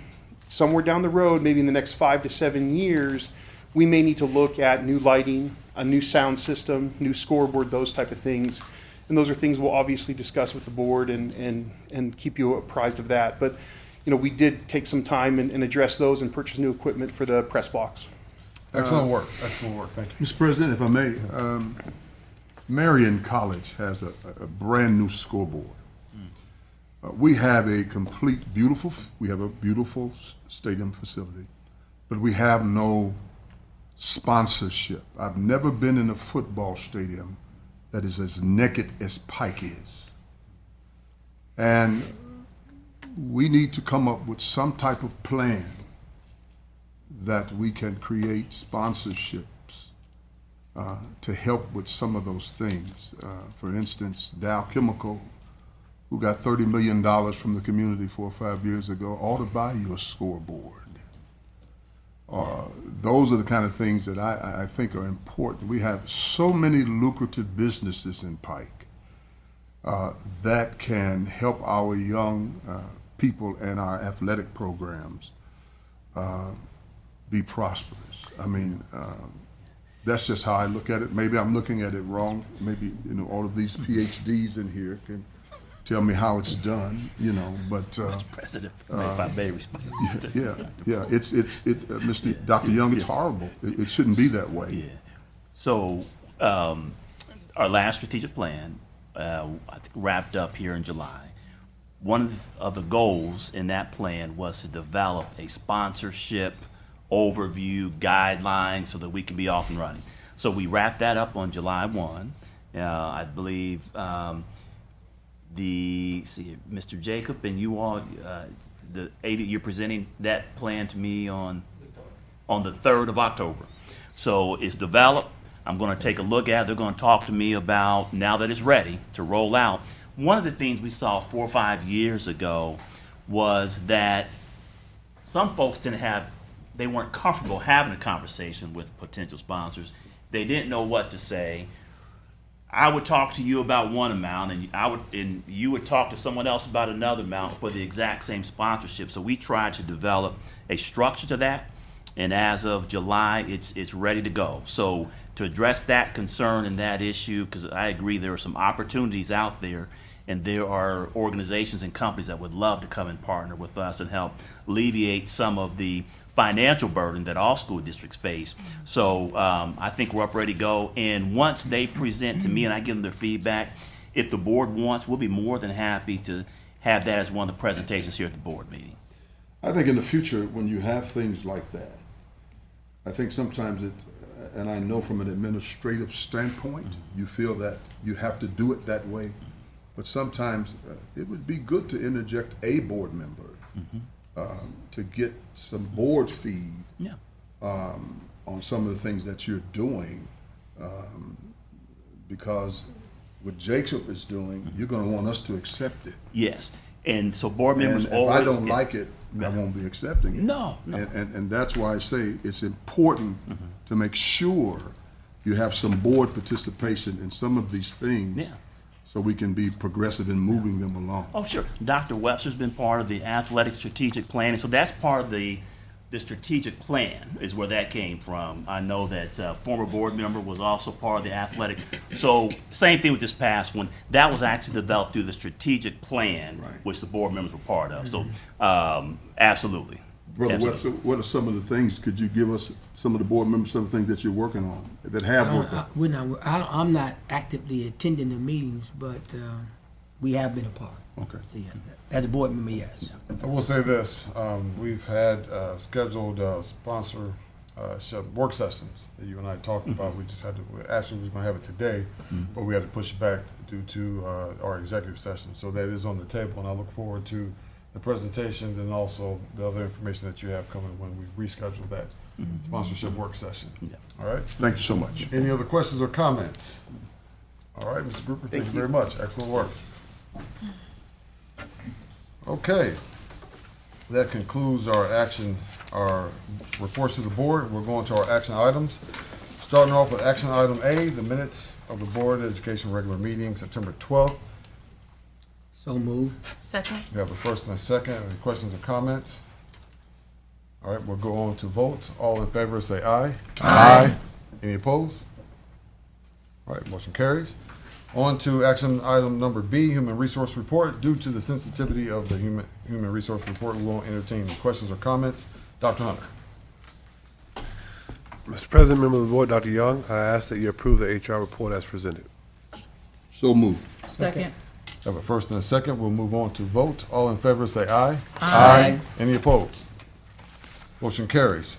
Speaker 14: somewhere down the road, maybe in the next 5 to 7 years, we may need to look at new lighting, a new sound system, new scoreboard, those type of things. And those are things we'll obviously discuss with the board and keep you apprised of that. But, you know, we did take some time and address those and purchase new equipment for the press box.
Speaker 1: Excellent work. Excellent work. Thank you.
Speaker 10: Mr. President, if I may, Marion College has a brand new scoreboard. We have a beautiful stadium facility, but we have no sponsorship. I've never been in a football stadium that is as naked as Pike is. And we need to come up with some type of plan that we can create sponsorships to help with some of those things. For instance, Dow Chemical, who got $30 million from the community 4 or 5 years ago, ought to buy you a scoreboard. Those are the kind of things that I think are important. We have so many lucrative businesses in Pike that can help our young people and our athletic programs be prosperous. I mean, that's just how I look at it. Maybe I'm looking at it wrong. Maybe, you know, all of these PhDs in here can tell me how it's done, you know, but.
Speaker 7: Mr. President, if I may respond.
Speaker 10: Yeah, Mr. Dr. Young, it's horrible. It shouldn't be that way.
Speaker 7: Yeah. So, our last strategic plan, I think wrapped up here in July. One of the goals in that plan was to develop a sponsorship overview guideline so that we can be off and running. So we wrapped that up on July 1. I believe Mr. Jacob and you all, you're presenting that plan to me on the 3rd of October. So it's developed. I'm going to take a look at it. They're going to talk to me about, now that it's ready to roll out. One of the things we saw 4 or 5 years ago was that some folks they weren't comfortable having a conversation with potential sponsors. They didn't know what to say. I would talk to you about one amount, and you would talk to someone else about another amount for the exact same sponsorship. So we tried to develop a structure to that, and as of July, it's ready to go. So to address that concern and that issue, because I agree there are some opportunities out there, and there are organizations and companies that would love to come and partner with us and help alleviate some of the financial burden that all school districts face. So I think we're up ready to go. And once they present to me and I give them their feedback, if the board wants, we'll be more than happy to have that as one of the presentations here at the board meeting.
Speaker 10: I think in the future, when you have things like that, I think sometimes and I know from an administrative standpoint, you feel that you have to do it that way, but sometimes it would be good to interject a board member to get some board feed on some of the things that you're doing, because what Jacob is doing, you're going to want us to accept it.
Speaker 7: Yes, and so board members
Speaker 10: and
Speaker 7: always.
Speaker 10: If I don't like it, I won't be accepting it.
Speaker 7: No.
Speaker 10: And that's why I say it's important to make sure you have some board participation in some of these things. So we can be progressive in moving them along.
Speaker 7: Oh, sure. Dr. Webster's been part of the athletic strategic planning, so that's part of the strategic plan is where that came from. I know that former board member was also part of the athletic. So same thing with this past one. That was actually developed through the strategic plan, which the board members were part of. So absolutely.
Speaker 10: Brother Webster, what are some of the things, could you give us, some of the board members, some of the things that you're working on, that have worked on?
Speaker 4: I'm not actively attending the meetings, but we have been a part.
Speaker 10: Okay.
Speaker 4: So yeah, as a board member, yes.
Speaker 1: I will say this, we've had scheduled sponsor work sessions that you and I talked about. We just had to, actually we were gonna have it today, but we had to push it back due to our executive session. So that is on the table, and I look forward to the presentations and also the other information that you have coming when we reschedule that sponsorship work session. All right?
Speaker 10: Thank you so much.
Speaker 1: Any other questions or comments? All right, Mr. Grouper, thank you very much. Excellent work. Okay. That concludes our reports to the board. We're going to our action items. Starting off with action item A, the minutes of the Board of Education regular meeting, September 12th.
Speaker 4: So moved.
Speaker 12: Second.
Speaker 1: We have a first and a second. Any questions or comments? All right, we'll go on to vote. All in favor say aye. Aye. Any opposed? All right, motion carries. On to action item number B, Human Resource Report. Due to the sensitivity of the Human Resource Report, we won't entertain any questions or comments. Dr. Hunter.
Speaker 15: Mr. President, members of the board, Dr. Young, I ask that you approve the HR report as presented.
Speaker 10: So moved.
Speaker 13: Second.
Speaker 1: We have a first and a second. We'll move on to vote. All in favor say aye.
Speaker 4: Aye.
Speaker 1: Any opposed? Motion carries.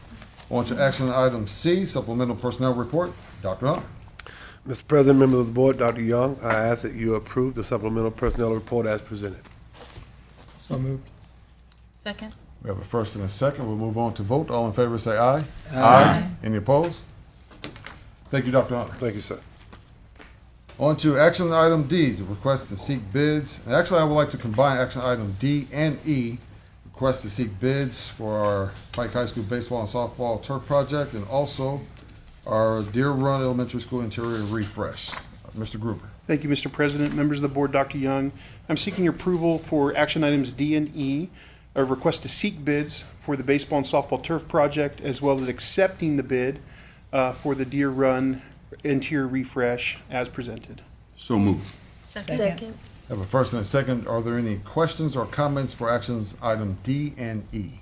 Speaker 1: On to action item C, Supplemental Personnel Report. Dr. Hunter.
Speaker 15: Mr. President, members of the board, Dr. Young, I ask that you approve the supplemental personnel report as presented.
Speaker 4: So moved.
Speaker 12: Second.
Speaker 1: We have a first and a second. We'll move on to vote. All in favor say aye.
Speaker 4: Aye.
Speaker 1: Any opposed? Thank you, Dr. Hunter.
Speaker 15: Thank you, sir.
Speaker 1: On to action item D, the request to seek bids. And actually, I would like to combine action item D and E. Request to seek bids for our Pike High School baseball and softball turf project, and also our Deer Run Elementary School interior refresh. Mr. Gruber.
Speaker 14: Thank you, Mr. President, members of the board, Dr. Young. I'm seeking your approval for action items D and E, a request to seek bids for the baseball and softball turf project, as well as accepting the bid for the Deer Run interior refresh as presented.
Speaker 10: So moved.
Speaker 12: Second.
Speaker 1: Have a first and a second. Are there any questions or comments for actions item D and E?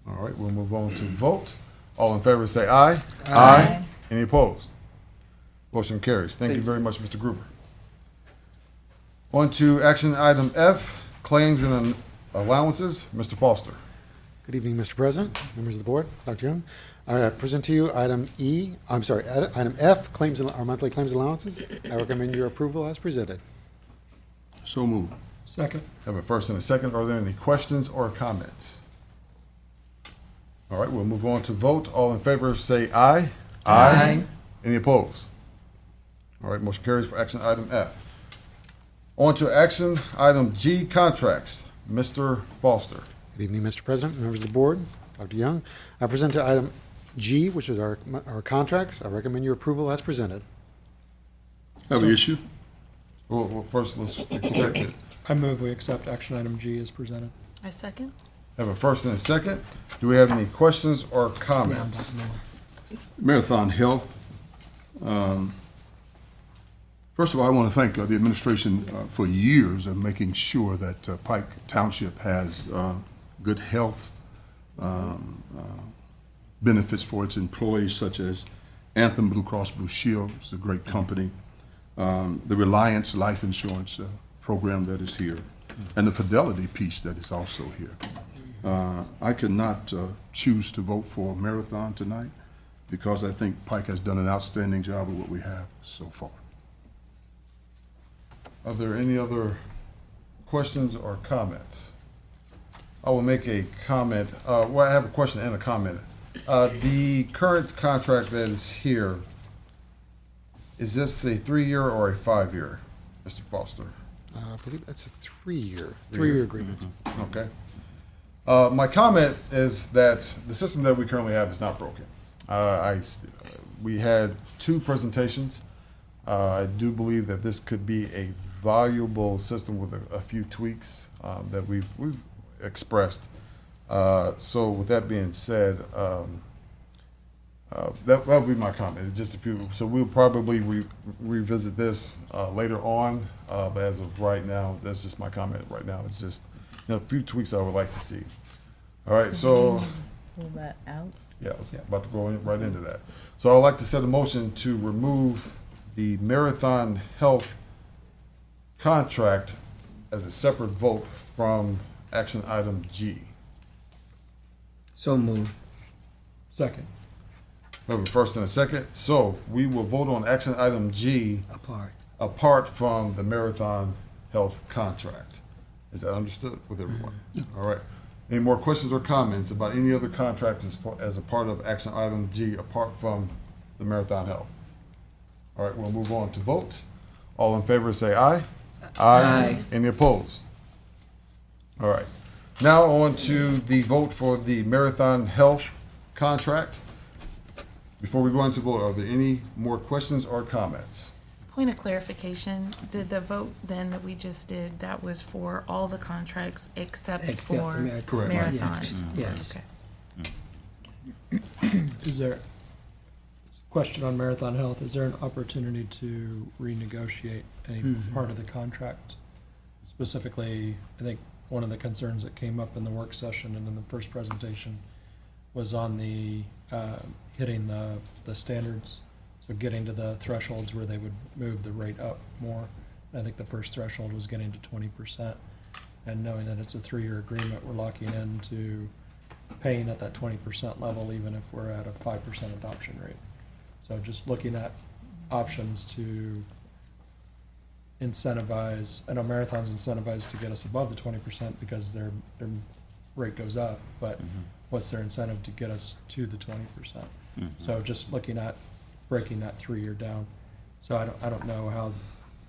Speaker 1: All right, we'll move on to vote. All in favor say aye. Aye. Any opposed? Motion carries. Thank you very much, Mr. Gruber. On to action item F, claims and allowances. Mr. Foster.
Speaker 3: Good evening, Mr. President, members of the board, Dr. Young. I present to you item item F, our monthly claims allowances. I recommend your approval as presented.
Speaker 10: So moved.
Speaker 11: Second.
Speaker 1: Have a first and a second. Are there any questions or comments? All right, we'll move on to vote. All in favor say aye. Aye. Any opposed? All right, motion carries for action item F. On to action item G, contracts. Mr. Foster.
Speaker 3: Good evening, Mr. President, members of the board, Dr. Young. I present to item G, which is our contracts. I recommend your approval as presented.
Speaker 10: Have an issue?
Speaker 1: Well, first, let's accept it.
Speaker 11: I move we accept action item G as presented.
Speaker 12: I second.
Speaker 1: Have a first and a second. Do we have any questions or comments?
Speaker 10: Marathon Health. First of all, I want to thank the administration for years of making sure that Pike Township has good health benefits for its employees, such as Anthem Blue Cross Blue Shield. It's a great company. The Reliance Life Insurance program that is here, and the Fidelity piece that is also here. I could not choose to vote for Marathon tonight because I think Pike has done an outstanding job of what we have so far.
Speaker 1: Are there any other questions or comments? I will make a comment. Well, I have a question and a comment. The current contract that is here, is this a 3-year or a 5-year, Mr. Foster?
Speaker 3: I believe that's a three-year agreement.
Speaker 1: Okay. My comment is that the system that we currently have is not broken. We had 2 presentations. I do believe that this could be a valuable system with a few tweaks that we've expressed. So with that being said, that would be my comment. Just a few. So we'll probably revisit this later on. But as of right now, that's just my comment. Right now, it's just a few tweaks I would like to see. All right. So
Speaker 13: Pull that out.
Speaker 1: yeah, I was about to go right into that. So I'd like to set a motion to remove the Marathon Health contract as a separate vote from action item G.
Speaker 4: So moved.
Speaker 11: Second.
Speaker 1: We have a first and a second. So we will vote on action item G apart from the Marathon Health contract. Is that understood with everyone? All right. Any more questions or comments about any other contracts as a part of action item G apart from the Marathon Health? All right, we'll move on to vote. All in favor say aye. Aye. Any opposed? All right. Now on to the vote for the Marathon Health contract. Before we go into vote, are there any more questions or comments?
Speaker 12: Point of clarification, did the vote then that we just did, that was for all the contracts except for
Speaker 4: Correct.
Speaker 12: Marathon?
Speaker 4: Yes.
Speaker 12: Okay.
Speaker 11: Is there, question on Marathon Health, is there an opportunity to renegotiate any part of the contract? Specifically, I think one of the concerns that came up in the work session and in the first presentation was on the hitting the standards, so getting to the thresholds where they would move the rate up more. I think the first threshold was getting to 20%, and knowing that it's a 3-year agreement, we're locking into paying at that 20% level, even if we're at a 5% adoption rate. So just looking at options to incentivize. I know Marathon's incentivized to get us above the 20% because their rate goes up, but what's their incentive to get us to the 20%? So just looking at breaking that 3-year down. So I don't know how,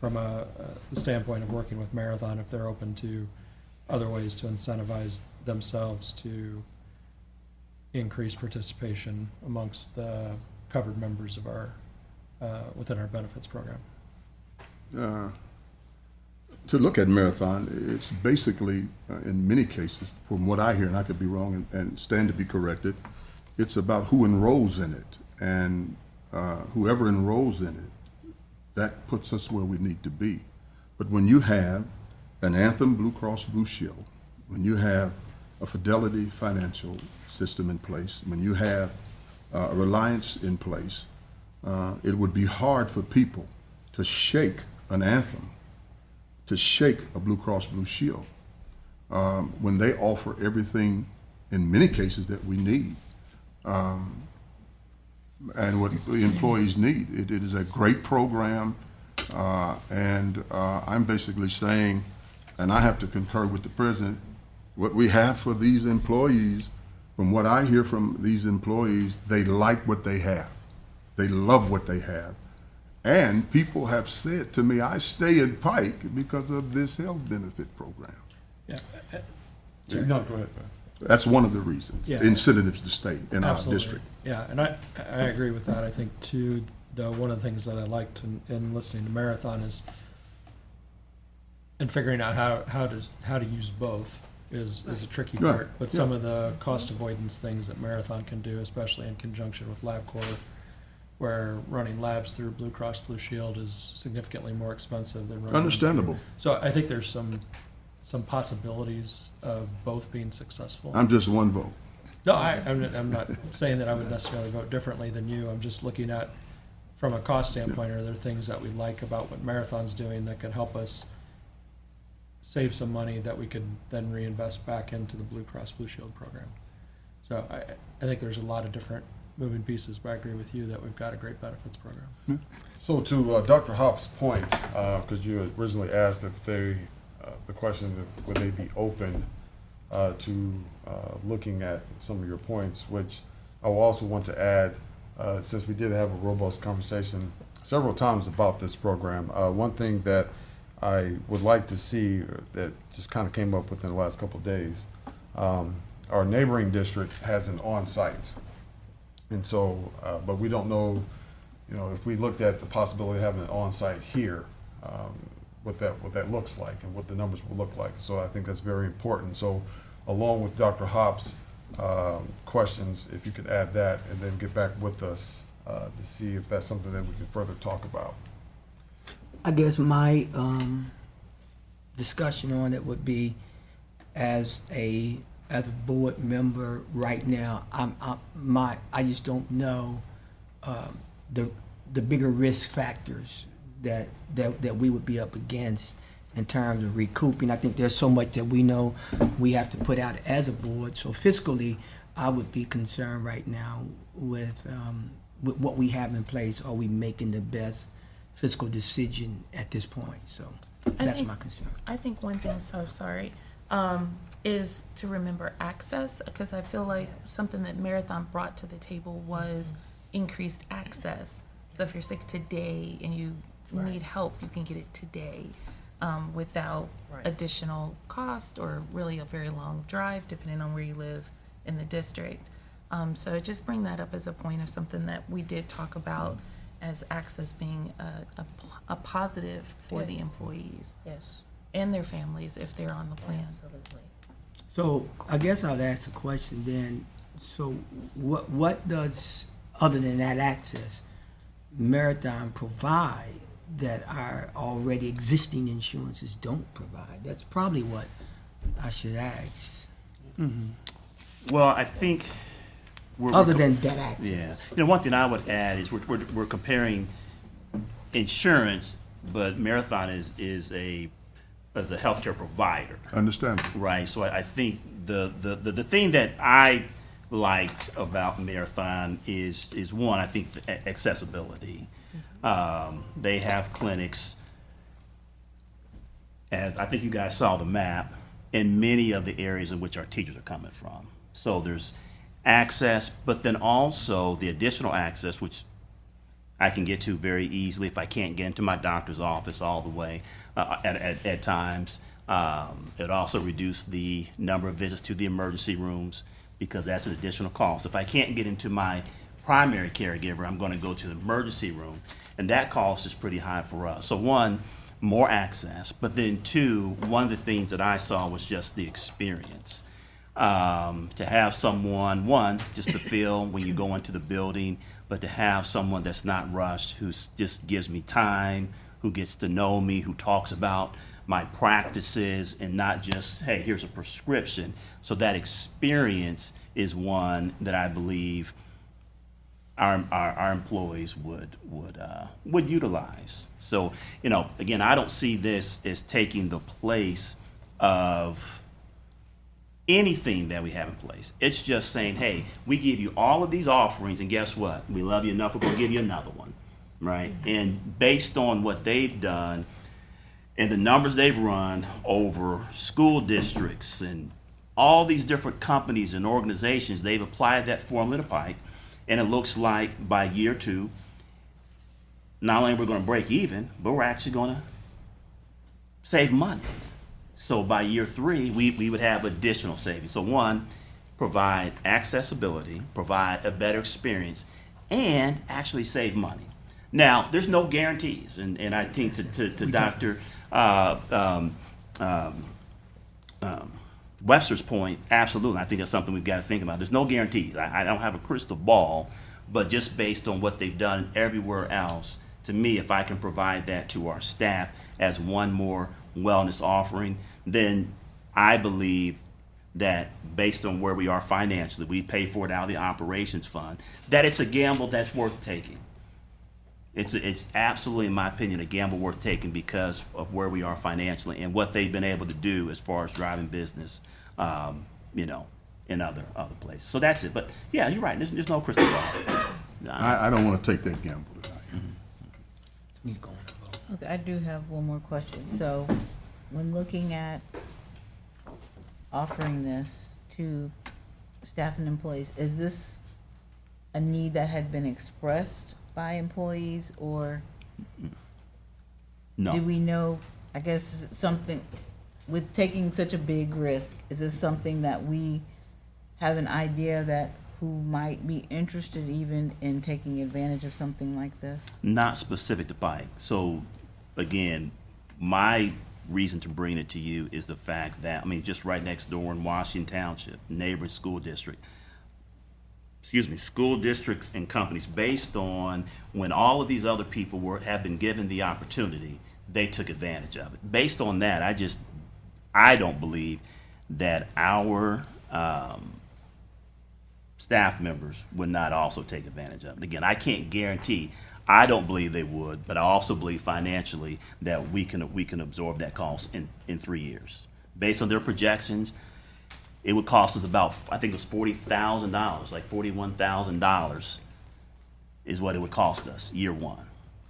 Speaker 11: from the standpoint of working with Marathon, if they're open to other ways to incentivize themselves to increase participation amongst the covered members of our within our benefits program.
Speaker 10: To look at Marathon, it's basically, in many cases, from what I hear, and I could be wrong and stand to be corrected, it's about who enrolls in it. And whoever enrolls in it, that puts us where we need to be. But when you have an Anthem Blue Cross Blue Shield, when you have a Fidelity financial system in place, when you have a Reliance in place, it would be hard for people to shake an Anthem, to shake a Blue Cross Blue Shield, when they offer everything, in many cases, that we need, and what the employees need. It is a great program, and I'm basically saying, and I have to concur with the president, what we have for these employees, from what I hear from these employees, they like what they have. They love what they have. And people have said to me, I stay in Pike because of this health benefit program.
Speaker 11: Yeah.
Speaker 1: No, go ahead.
Speaker 10: That's one of the reasons,
Speaker 11: Yeah.
Speaker 10: the incentives to stay in our
Speaker 11: Absolutely.
Speaker 10: district.
Speaker 11: Yeah, and I agree with that. I think too, though, one of the things that I liked in listening to Marathon is, and figuring out how to use both is a tricky
Speaker 10: Right.
Speaker 11: part. But some of the cost avoidance things that Marathon can do, especially in conjunction with LabCorp, where running labs through Blue Cross Blue Shield is significantly more expensive than running them
Speaker 10: Understandable.
Speaker 11: through- So I think there's some possibilities of both being successful.
Speaker 10: I'm just one vote.
Speaker 11: No, I'm not saying that I would necessarily vote differently than you. I'm just looking at, from a cost standpoint, are there things that we like about what Marathon's doing that could help us save some money that we could then reinvest back into the Blue Cross Blue Shield program? So I think there's a lot of different moving pieces, but I agree with you that we've got a great benefits program.
Speaker 1: So to Dr. Hop's point, because you originally asked if they, the question, would they be open to looking at some of your points, which I will also want to add, since we did have a robust conversation several times about this program, one thing that I would like to see that just kind of came up within the last couple of days, our neighboring district has an on-site. And so, but we don't know, if we looked at the possibility of having an on-site here, what that looks like and what the numbers will look like. So I think that's very important. So along with Dr. Hop's questions, if you could add that and then get back with us to see if that's something that we can further talk about.
Speaker 4: I guess my discussion on it would be, as a board member right now, I just don't know the bigger risk factors that we would be up against in terms of recouping. I think there's so much that we know we have to put out as a board. So fiscally, I would be concerned right now with what we have in place. Are we making the best fiscal decision at this point? So that's my concern.
Speaker 12: I think one thing, is to remember access, because I feel like something that Marathon brought to the table was increased access. So if you're sick today and you need help, you can get it today without additional cost or really a very long drive, depending on where you live in the district. So just bring that up as a point of something that we did talk about as access being a positive for the employees.
Speaker 2: Yes.
Speaker 12: And their families if they're on the plan.
Speaker 2: Absolutely.
Speaker 4: So I guess I'll ask a question then. So what does, other than that access, Marathon provide that our already existing insurances don't provide? That's probably what I should ask.
Speaker 7: Well, I think
Speaker 4: Other than that access.
Speaker 7: Yeah. One thing I would add is we're comparing insurance, but Marathon is a healthcare provider.
Speaker 10: Understandable.
Speaker 7: Right. So I think the thing that I liked about Marathon is one, I think the accessibility. They have clinics, and I think you guys saw the map, in many of the areas in which our teachers are coming from. So there's access, but then also the additional access, which I can get to very easily if I can't get into my doctor's office all the way at times. It also reduced the number of visits to the emergency rooms because that's an additional cost. If I can't get into my primary caregiver, I'm going to go to the emergency room, and that cost is pretty high for us. So one, more access, but then two, one of the things that I saw was just the experience. To have someone, one, just to feel when you go into the building, but to have someone that's not rushed, who just gives me time, who gets to know me, who talks about my practices and not just, hey, here's a prescription. So that experience is one that I believe our employees would utilize. So, you know, again, I don't see this as taking the place of anything that we have in place. It's just saying, hey, we give you all of these offerings, and guess what? We love you enough, we're gonna give you another one, right? And based on what they've done and the numbers they've run over school districts and all these different companies and organizations, they've applied that formula to Pike, and it looks like by year 2, not only are we gonna break even, but we're actually gonna save money. So by year 3, we would have additional savings. So one, provide accessibility, provide a better experience, and actually save money. Now, there's no guarantees, and I think to Dr. Webster's point, absolutely, I think that's something we've got to think about. There's no guarantees. I don't have a crystal ball, but just based on what they've done everywhere else, to me, if I can provide that to our staff as one more wellness offering, then I believe that based on where we are financially, we pay for it out of the operations fund, that it's a gamble that's worth taking. It's absolutely, in my opinion, a gamble worth taking because of where we are financially and what they've been able to do as far as driving business, you know, in other places. So that's it. But yeah, you're right. There's no crystal ball.
Speaker 10: I don't want to take that gamble tonight.
Speaker 13: Okay, I do have one more question. So, when looking at offering this to staff and employees, is this a need that had been expressed by employees, or
Speaker 7: No.
Speaker 13: do we know, I guess, something, with taking such a big risk, is this something that we have an idea that who might be interested even in taking advantage of something like this?
Speaker 7: Not specific to Pike. So again, my reason to bring it to you is the fact that, I mean, just right next door in Washington Township, neighboring school district, school districts and companies, based on when all of these other people have been given the opportunity, they took advantage of it. Based on that, I don't believe that our staff members would not also take advantage of it. Again, I can't guarantee. I don't believe they would, but I also believe financially that we can absorb that cost in 3 years. Based on their projections, it would cost us about, I think it was $40,000, like $41,000 is what it would cost us year 1.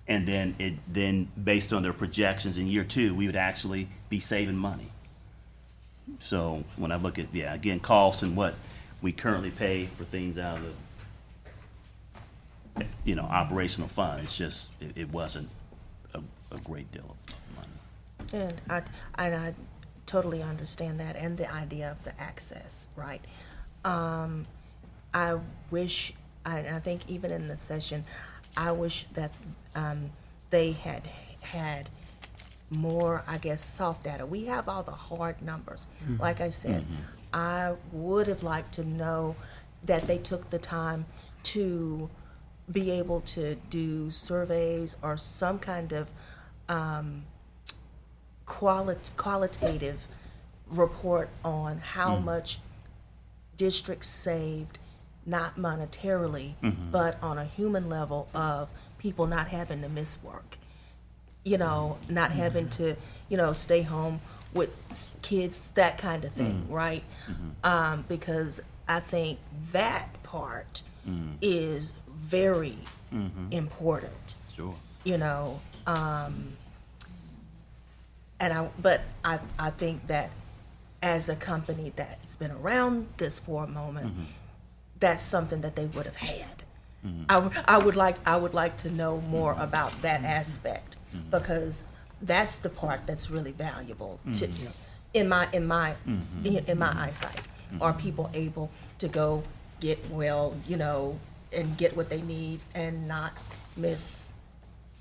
Speaker 7: And then based on their projections in year 2, we would actually be saving money. So when I look at, again, costs and what we currently pay for things out of the, operational fund, it's just, it wasn't a great deal of money.
Speaker 16: And I totally understand that, and the idea of the access, right? I wish, I think even in the session, I wish that they had more, I guess, soft data. We have all the hard numbers.
Speaker 17: Mhm.
Speaker 16: Like I said, I would have liked to know that they took the time to be able to do surveys or some kind of qualitative report on how much districts saved, not monetarily, but on a human level of people not having to miss work. Not having to, stay home with kids, that kind of thing, right? Because I think that part is very important.
Speaker 7: Sure.
Speaker 16: But I think that as a company that's been around this for a moment, that's something that they would have had. I would like to know more about that aspect, because that's the part that's really valuable to, in my eyesight. Are people able to go get well, and get what they need and not miss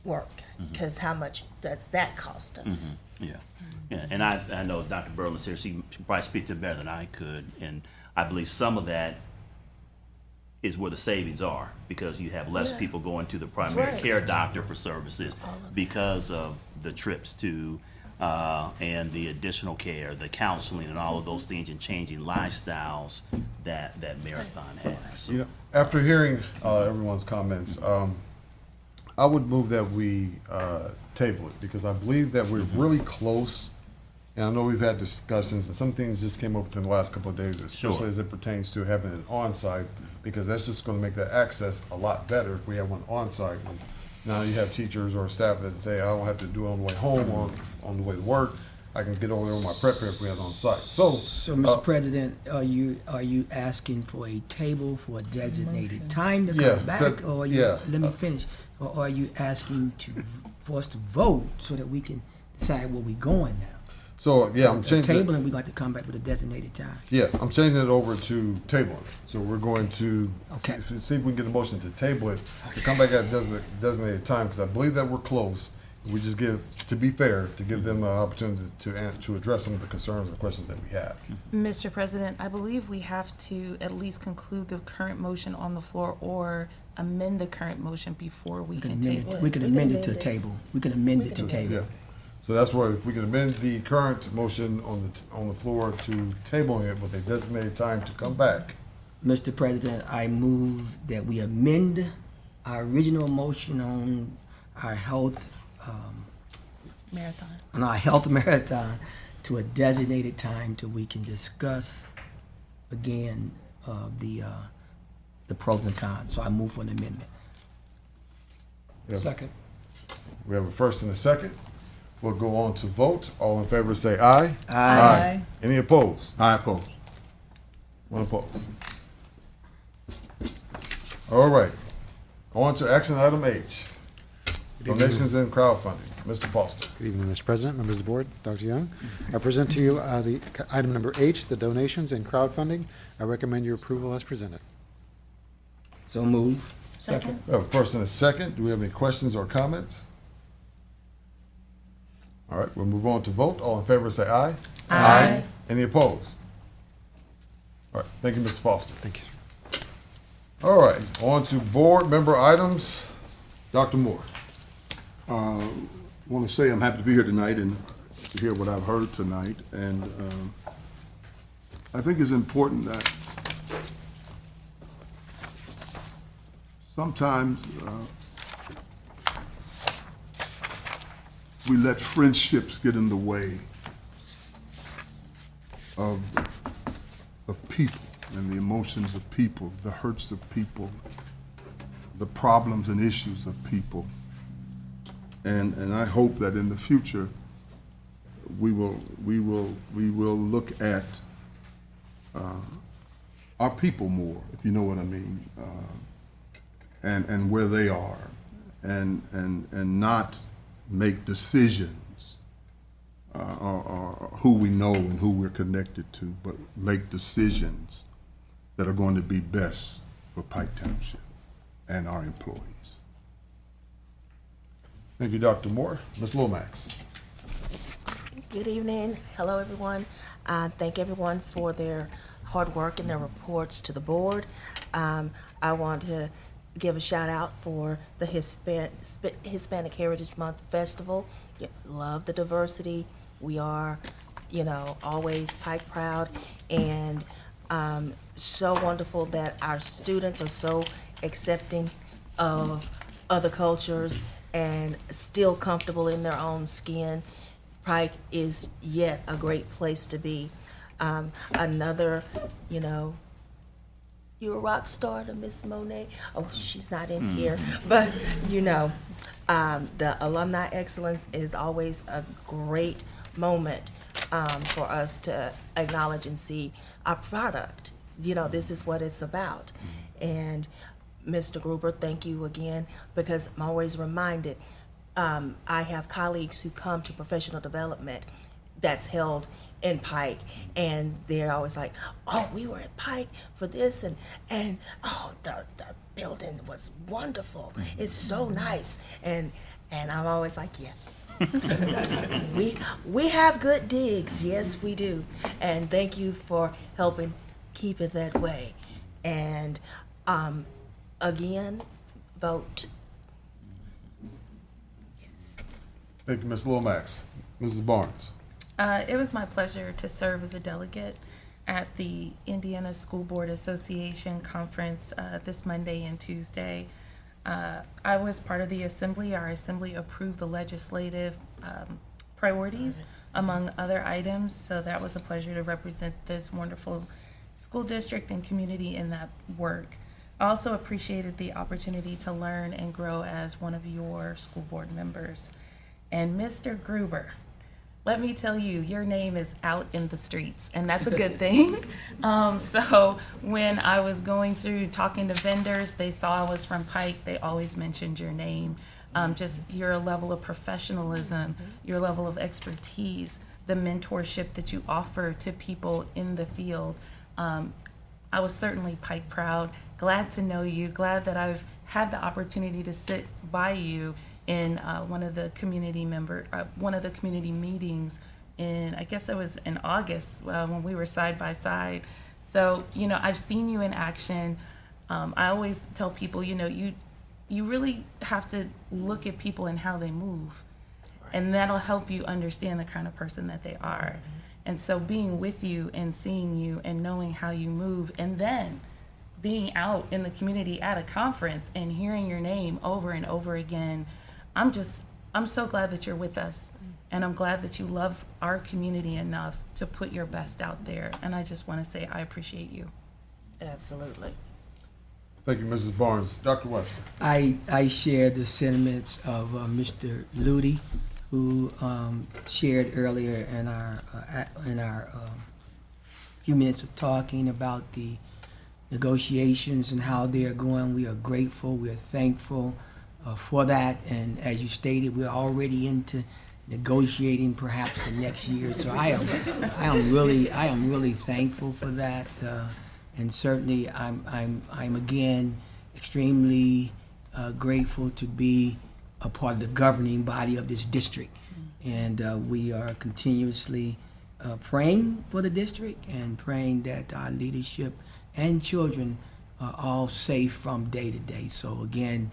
Speaker 16: work. Because how much does that cost us?
Speaker 7: Yeah, yeah, and I know Dr. Berlin's here, she can probably speak to it better than I could, and I believe some of that is where the savings are, because you have less people going to the primary
Speaker 16: Right.
Speaker 7: care doctor for services because of the trips to, and the additional care, the counseling and all of those things, and changing lifestyles that Marathon has. So,
Speaker 1: You know, after hearing everyone's comments, I would move that we table it, because I believe that we're really close. And I know we've had discussions, and some things just came up within the last couple of days, especially
Speaker 7: Sure.
Speaker 1: as it pertains to having an on-site, because that's just gonna make that access a lot better if we have one on-site. And now you have teachers or staff that say, I don't have to do it on the way home or on the way to work. I can get over there with my prep here if we have it on-site. So,
Speaker 4: Mr. President, are you asking for a table for a designated time to
Speaker 1: Yeah,
Speaker 4: come back?
Speaker 1: so-
Speaker 4: Or are
Speaker 1: yeah.
Speaker 4: let me finish. Or are you asking for us to vote so that we can decide where we're going now?
Speaker 1: so, yeah, I'm
Speaker 4: A
Speaker 1: changing.
Speaker 4: table, and we got to come back with a designated time.
Speaker 1: Yeah, I'm changing it over to tabling. So we're going to
Speaker 4: Okay.
Speaker 1: see if we can get a motion to table it, to come back at a designated time, because I believe that we're close. We just give, to be fair, to give them an opportunity to address some of the concerns and questions that we have.
Speaker 12: Mr. President, I believe we have to at least conclude the current motion on the floor or amend the current motion before we can table it.
Speaker 4: We can amend it to a table. We can amend it to table.
Speaker 1: Yeah. So that's where, if we can amend the current motion on the floor to tabling it with a designated time to come back.
Speaker 4: Mr. President, I move that we amend our original motion on our health, marathon to a designated time till we can discuss again the pros and cons. So I move for an amendment.
Speaker 1: Yeah.
Speaker 11: Second.
Speaker 1: We have a first and a second. We'll go on to vote. All in favor say aye.
Speaker 13: Aye.
Speaker 1: Any opposed?
Speaker 10: I oppose.
Speaker 1: One opposed. All right. On to action item H. Donations and crowdfunding. Mr. Foster.
Speaker 3: Good evening, Mr. President, members of the board, Dr. Young. I present to you the item number H, the donations and crowdfunding. I recommend your approval as presented.
Speaker 4: So move.
Speaker 13: Second.
Speaker 1: We have a first and a second. Do we have any questions or comments? All right, we'll move on to vote. All in favor say aye.
Speaker 16: Aye.
Speaker 1: Any opposed? All right, thank you, Mr. Foster.
Speaker 3: Thank you, sir.
Speaker 1: All right, on to board member items. Dr. Moore.
Speaker 10: Want to say I'm happy to be here tonight and to hear what I've heard tonight. And I think it's important that sometimes we let friendships get in the way of people and the emotions of people, the hurts of people, the problems and issues of people. And I hope that in the future, we will look at our people more, if you know what I mean, and where they are, and not make decisions or who we know and who we're connected to, but make decisions that are going to be best for Pike Township and our employees.
Speaker 1: Thank you, Dr. Moore. Ms. Lomax.
Speaker 16: Good evening. Hello, everyone. Thank everyone for their hard work and their reports to the board. I want to give a shout out for the Hispanic Heritage Month Festival. Love the diversity. We are, always Pike proud, and so wonderful that our students are so accepting of other cultures and still comfortable in their own skin. Pike is yet a great place to be. Another, you're a rock star to Miss Monet. Oh, she's not in here, but the Alumni Excellence is always a great moment for us to acknowledge and see our product. This is what it's about. And Mr. Gruber, thank you again, because I'm always reminded, I have colleagues who come to professional development that's held in Pike, and they're always like, "Oh, we were at Pike for this, and oh, the building was wonderful. It's so nice." And I'm always like, "Yeah, we have good digs. Yes, we do. And thank you for helping keep it that way." And again, vote.
Speaker 1: Thank you, Ms. Lomax. Mrs. Barnes.
Speaker 12: It was my pleasure to serve as a delegate at the Indiana School Board Association conference this Monday and Tuesday. I was part of the assembly. Our assembly approved the legislative priorities among other items, so that was a pleasure to represent this wonderful school district and community in that work. I also appreciated the opportunity to learn and grow as one of your school board members. And Mr. Gruber, let me tell you, your name is out in the streets, and that's a good thing. So when I was going through talking to vendors, they saw I was from Pike, they always mentioned your name. Just your level of professionalism, your level of expertise, the mentorship that you offer to people in the field. I was certainly Pike proud, glad to know you, glad that I've had the opportunity to sit by you in one of the community meetings I guess it was in August when we were side by side. So, I've seen you in action. I always tell people, you really have to look at people and how they move. And that'll help you understand the kind of person that they are. And so being with you and seeing you and knowing how you move, and then being out in the community at a conference and hearing your name over and over again, I'm so glad that you're with us. And I'm glad that you love our community enough to put your best out there. And I just want to say I appreciate you.
Speaker 16: Absolutely.
Speaker 1: Thank you, Mrs. Barnes. Dr. Webster.
Speaker 4: I share the sentiments of Mr. Ludy, who shared earlier in our few minutes of talking about the negotiations and how they are going. We are grateful. We are thankful for that. And as you stated, we're already into negotiating perhaps the next year. So I am really thankful for that. And certainly I'm again extremely grateful to be a part of the governing body of this district. And we are continuously praying for the district and praying that our leadership and children are all safe from day to day. So again,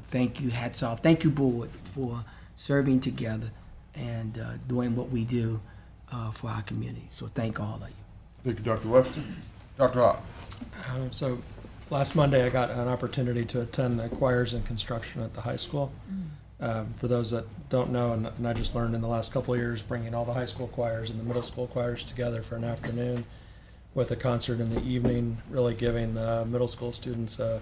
Speaker 4: thank you, hats off. Thank you, board, for serving together and doing what we do for our community. So thank all of you.
Speaker 1: Thank you, Dr. Webster. Dr. Hott.
Speaker 11: So last Monday, I got an opportunity to attend the choirs and construction at the high school. For those that don't know, and I just learned in the last couple of years, bringing all the high school choirs and the middle school choirs together for an afternoon with a concert in the evening, really giving the middle school students a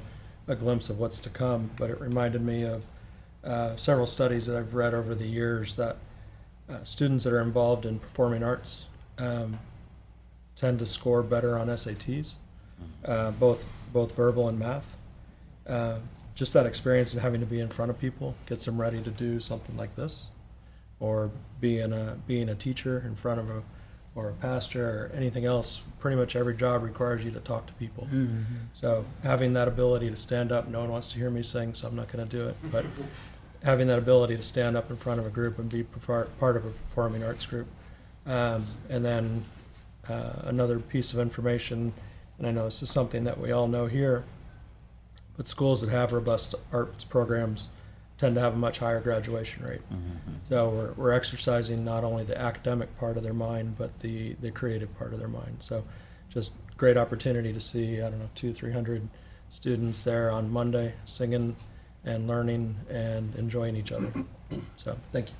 Speaker 11: glimpse of what's to come. But it reminded me of several studies that I've read over the years that students that are involved in performing arts tend to score better on SATs, both verbal and math. Just that experience of having to be in front of people gets them ready to do something like this, or being a teacher in front of or a pastor or anything else. Pretty much every job requires you to talk to people.
Speaker 4: Mm-hmm.
Speaker 11: So having that ability to stand up, no one wants to hear me sing, so I'm not going to do it. But having that ability to stand up in front of a group and be part of a performing arts group, and then another piece of information, and I know this is something that we all know here, but schools that have robust arts programs tend to have a much higher graduation rate.
Speaker 7: Mm-hmm.
Speaker 11: So we're exercising not only the academic part of their mind, but the creative part of their mind. So just great opportunity to see, 200-300 students there on Monday singing and learning and enjoying each other. So thank you.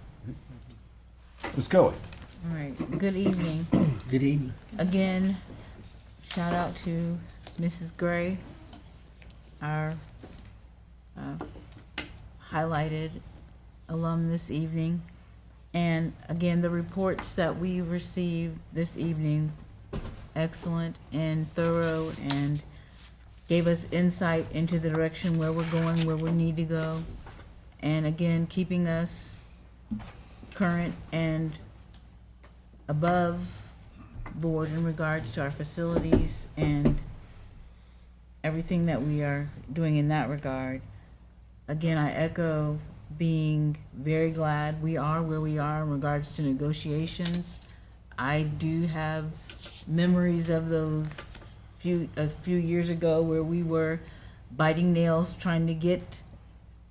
Speaker 1: Ms. Kelly.
Speaker 13: All right, good evening.
Speaker 4: Good evening.
Speaker 13: Again, shout out to Mrs. Gray, our highlighted alum this evening. And again, the reports that we received this evening, excellent and thorough, and gave us insight into the direction where we're going, where we need to go. And again, keeping us current and above board in regards to our facilities and everything that we are doing in that regard. Again, I echo being very glad we are where we are in regards to negotiations. I do have memories of those a few years ago where we were biting nails trying to get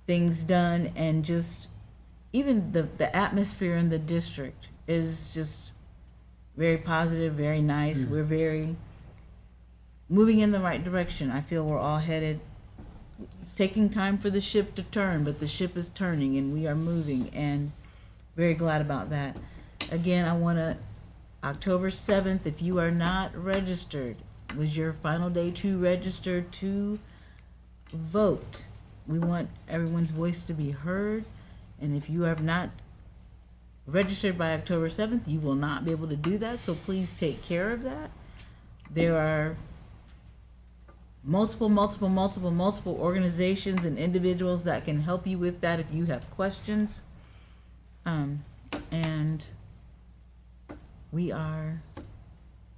Speaker 13: things done, and just even the atmosphere in the district is just very positive, very nice. We're very moving in the right direction. I feel we're all headed. It's taking time for the ship to turn, but the ship is turning and we are moving, and very glad about that. Again, I want to, October 7th, if you are not registered, was your final day to register to vote. We want everyone's voice to be heard, and if you have not registered by October 7th, you will not be able to do that, so please take care of that. There are multiple organizations and individuals that can help you with that if you have questions. And we are,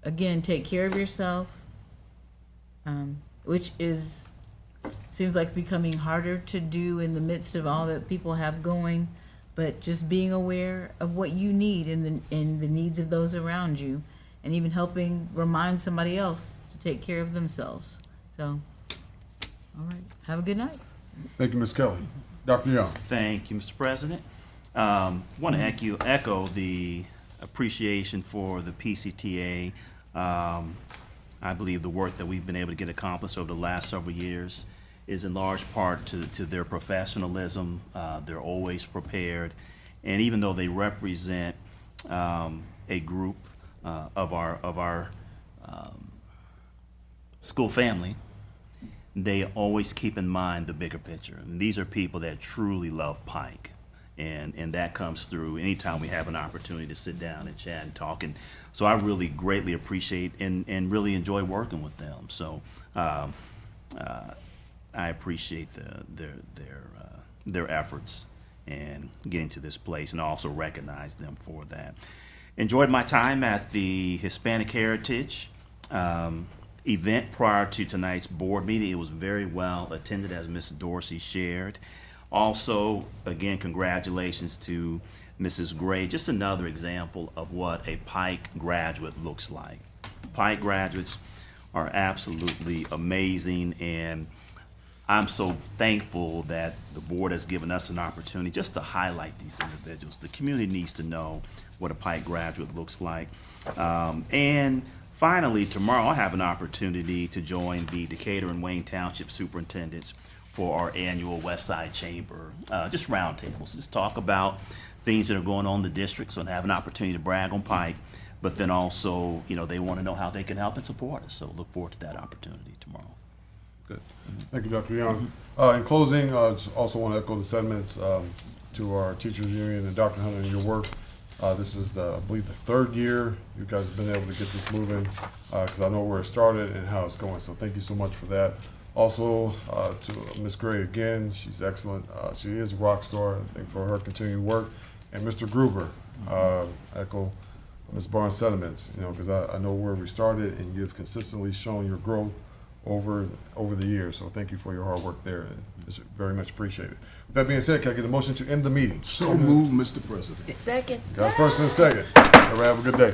Speaker 13: again, take care of yourself, which seems like becoming harder to do in the midst of all that people have going, but just being aware of what you need and the needs of those around you, and even helping remind somebody else to take care of themselves. So, all right, have a good night.
Speaker 1: Thank you, Ms. Kelly. Dr. Young.
Speaker 7: Thank you, Mr. President. Want to echo the appreciation for the PCTA. I believe the work that we've been able to get accomplished over the last several years is in large part to their professionalism. They're always prepared, and even though they represent a group of our school family, they always keep in mind the bigger picture. And these are people that truly love Pike, and that comes through anytime we have an opportunity to sit down and chat and talk. And so I really greatly appreciate and really enjoy working with them. So I appreciate their efforts in getting to this place, and also recognize them for that. Enjoyed my time at the Hispanic Heritage event prior to tonight's board meeting. It was very well attended, as Ms. Dorsey shared. Also, again, congratulations to Mrs. Gray. Just another example of what a Pike graduate looks like. Pike graduates are absolutely amazing, and I'm so thankful that the board has given us an opportunity just to highlight these individuals. The community needs to know what a Pike graduate looks like. And finally, tomorrow I have an opportunity to join the Decatur and Wayne Township superintendents for our annual West Side Chamber, just roundtables, just talk about things that are going on in the district, so I have an opportunity to brag on Pike, but then also, they want to know how they can help and support us. So look forward to that opportunity tomorrow.
Speaker 1: Good. Thank you, Dr. Young. In closing, I also want to echo the sentiments to our teachers union and Dr. Hunter in your work. This is I believe the third year you guys have been able to get this moving, because I know where it started and how it's going. So thank you so much for that. Also, to Ms. Gray again, she's excellent. She is a rock star. I think for her continued work. And Mr. Gruber, echo Ms. Barnes' sentiments, because I know where we started, and you've consistently shown your growth over the years. So thank you for your hard work there. It's very much appreciated. With that being said, can I get a motion to end the meeting?
Speaker 10: So moved, Mr. President.
Speaker 16: Second.
Speaker 1: Got a first and a second. Everybody have a good day.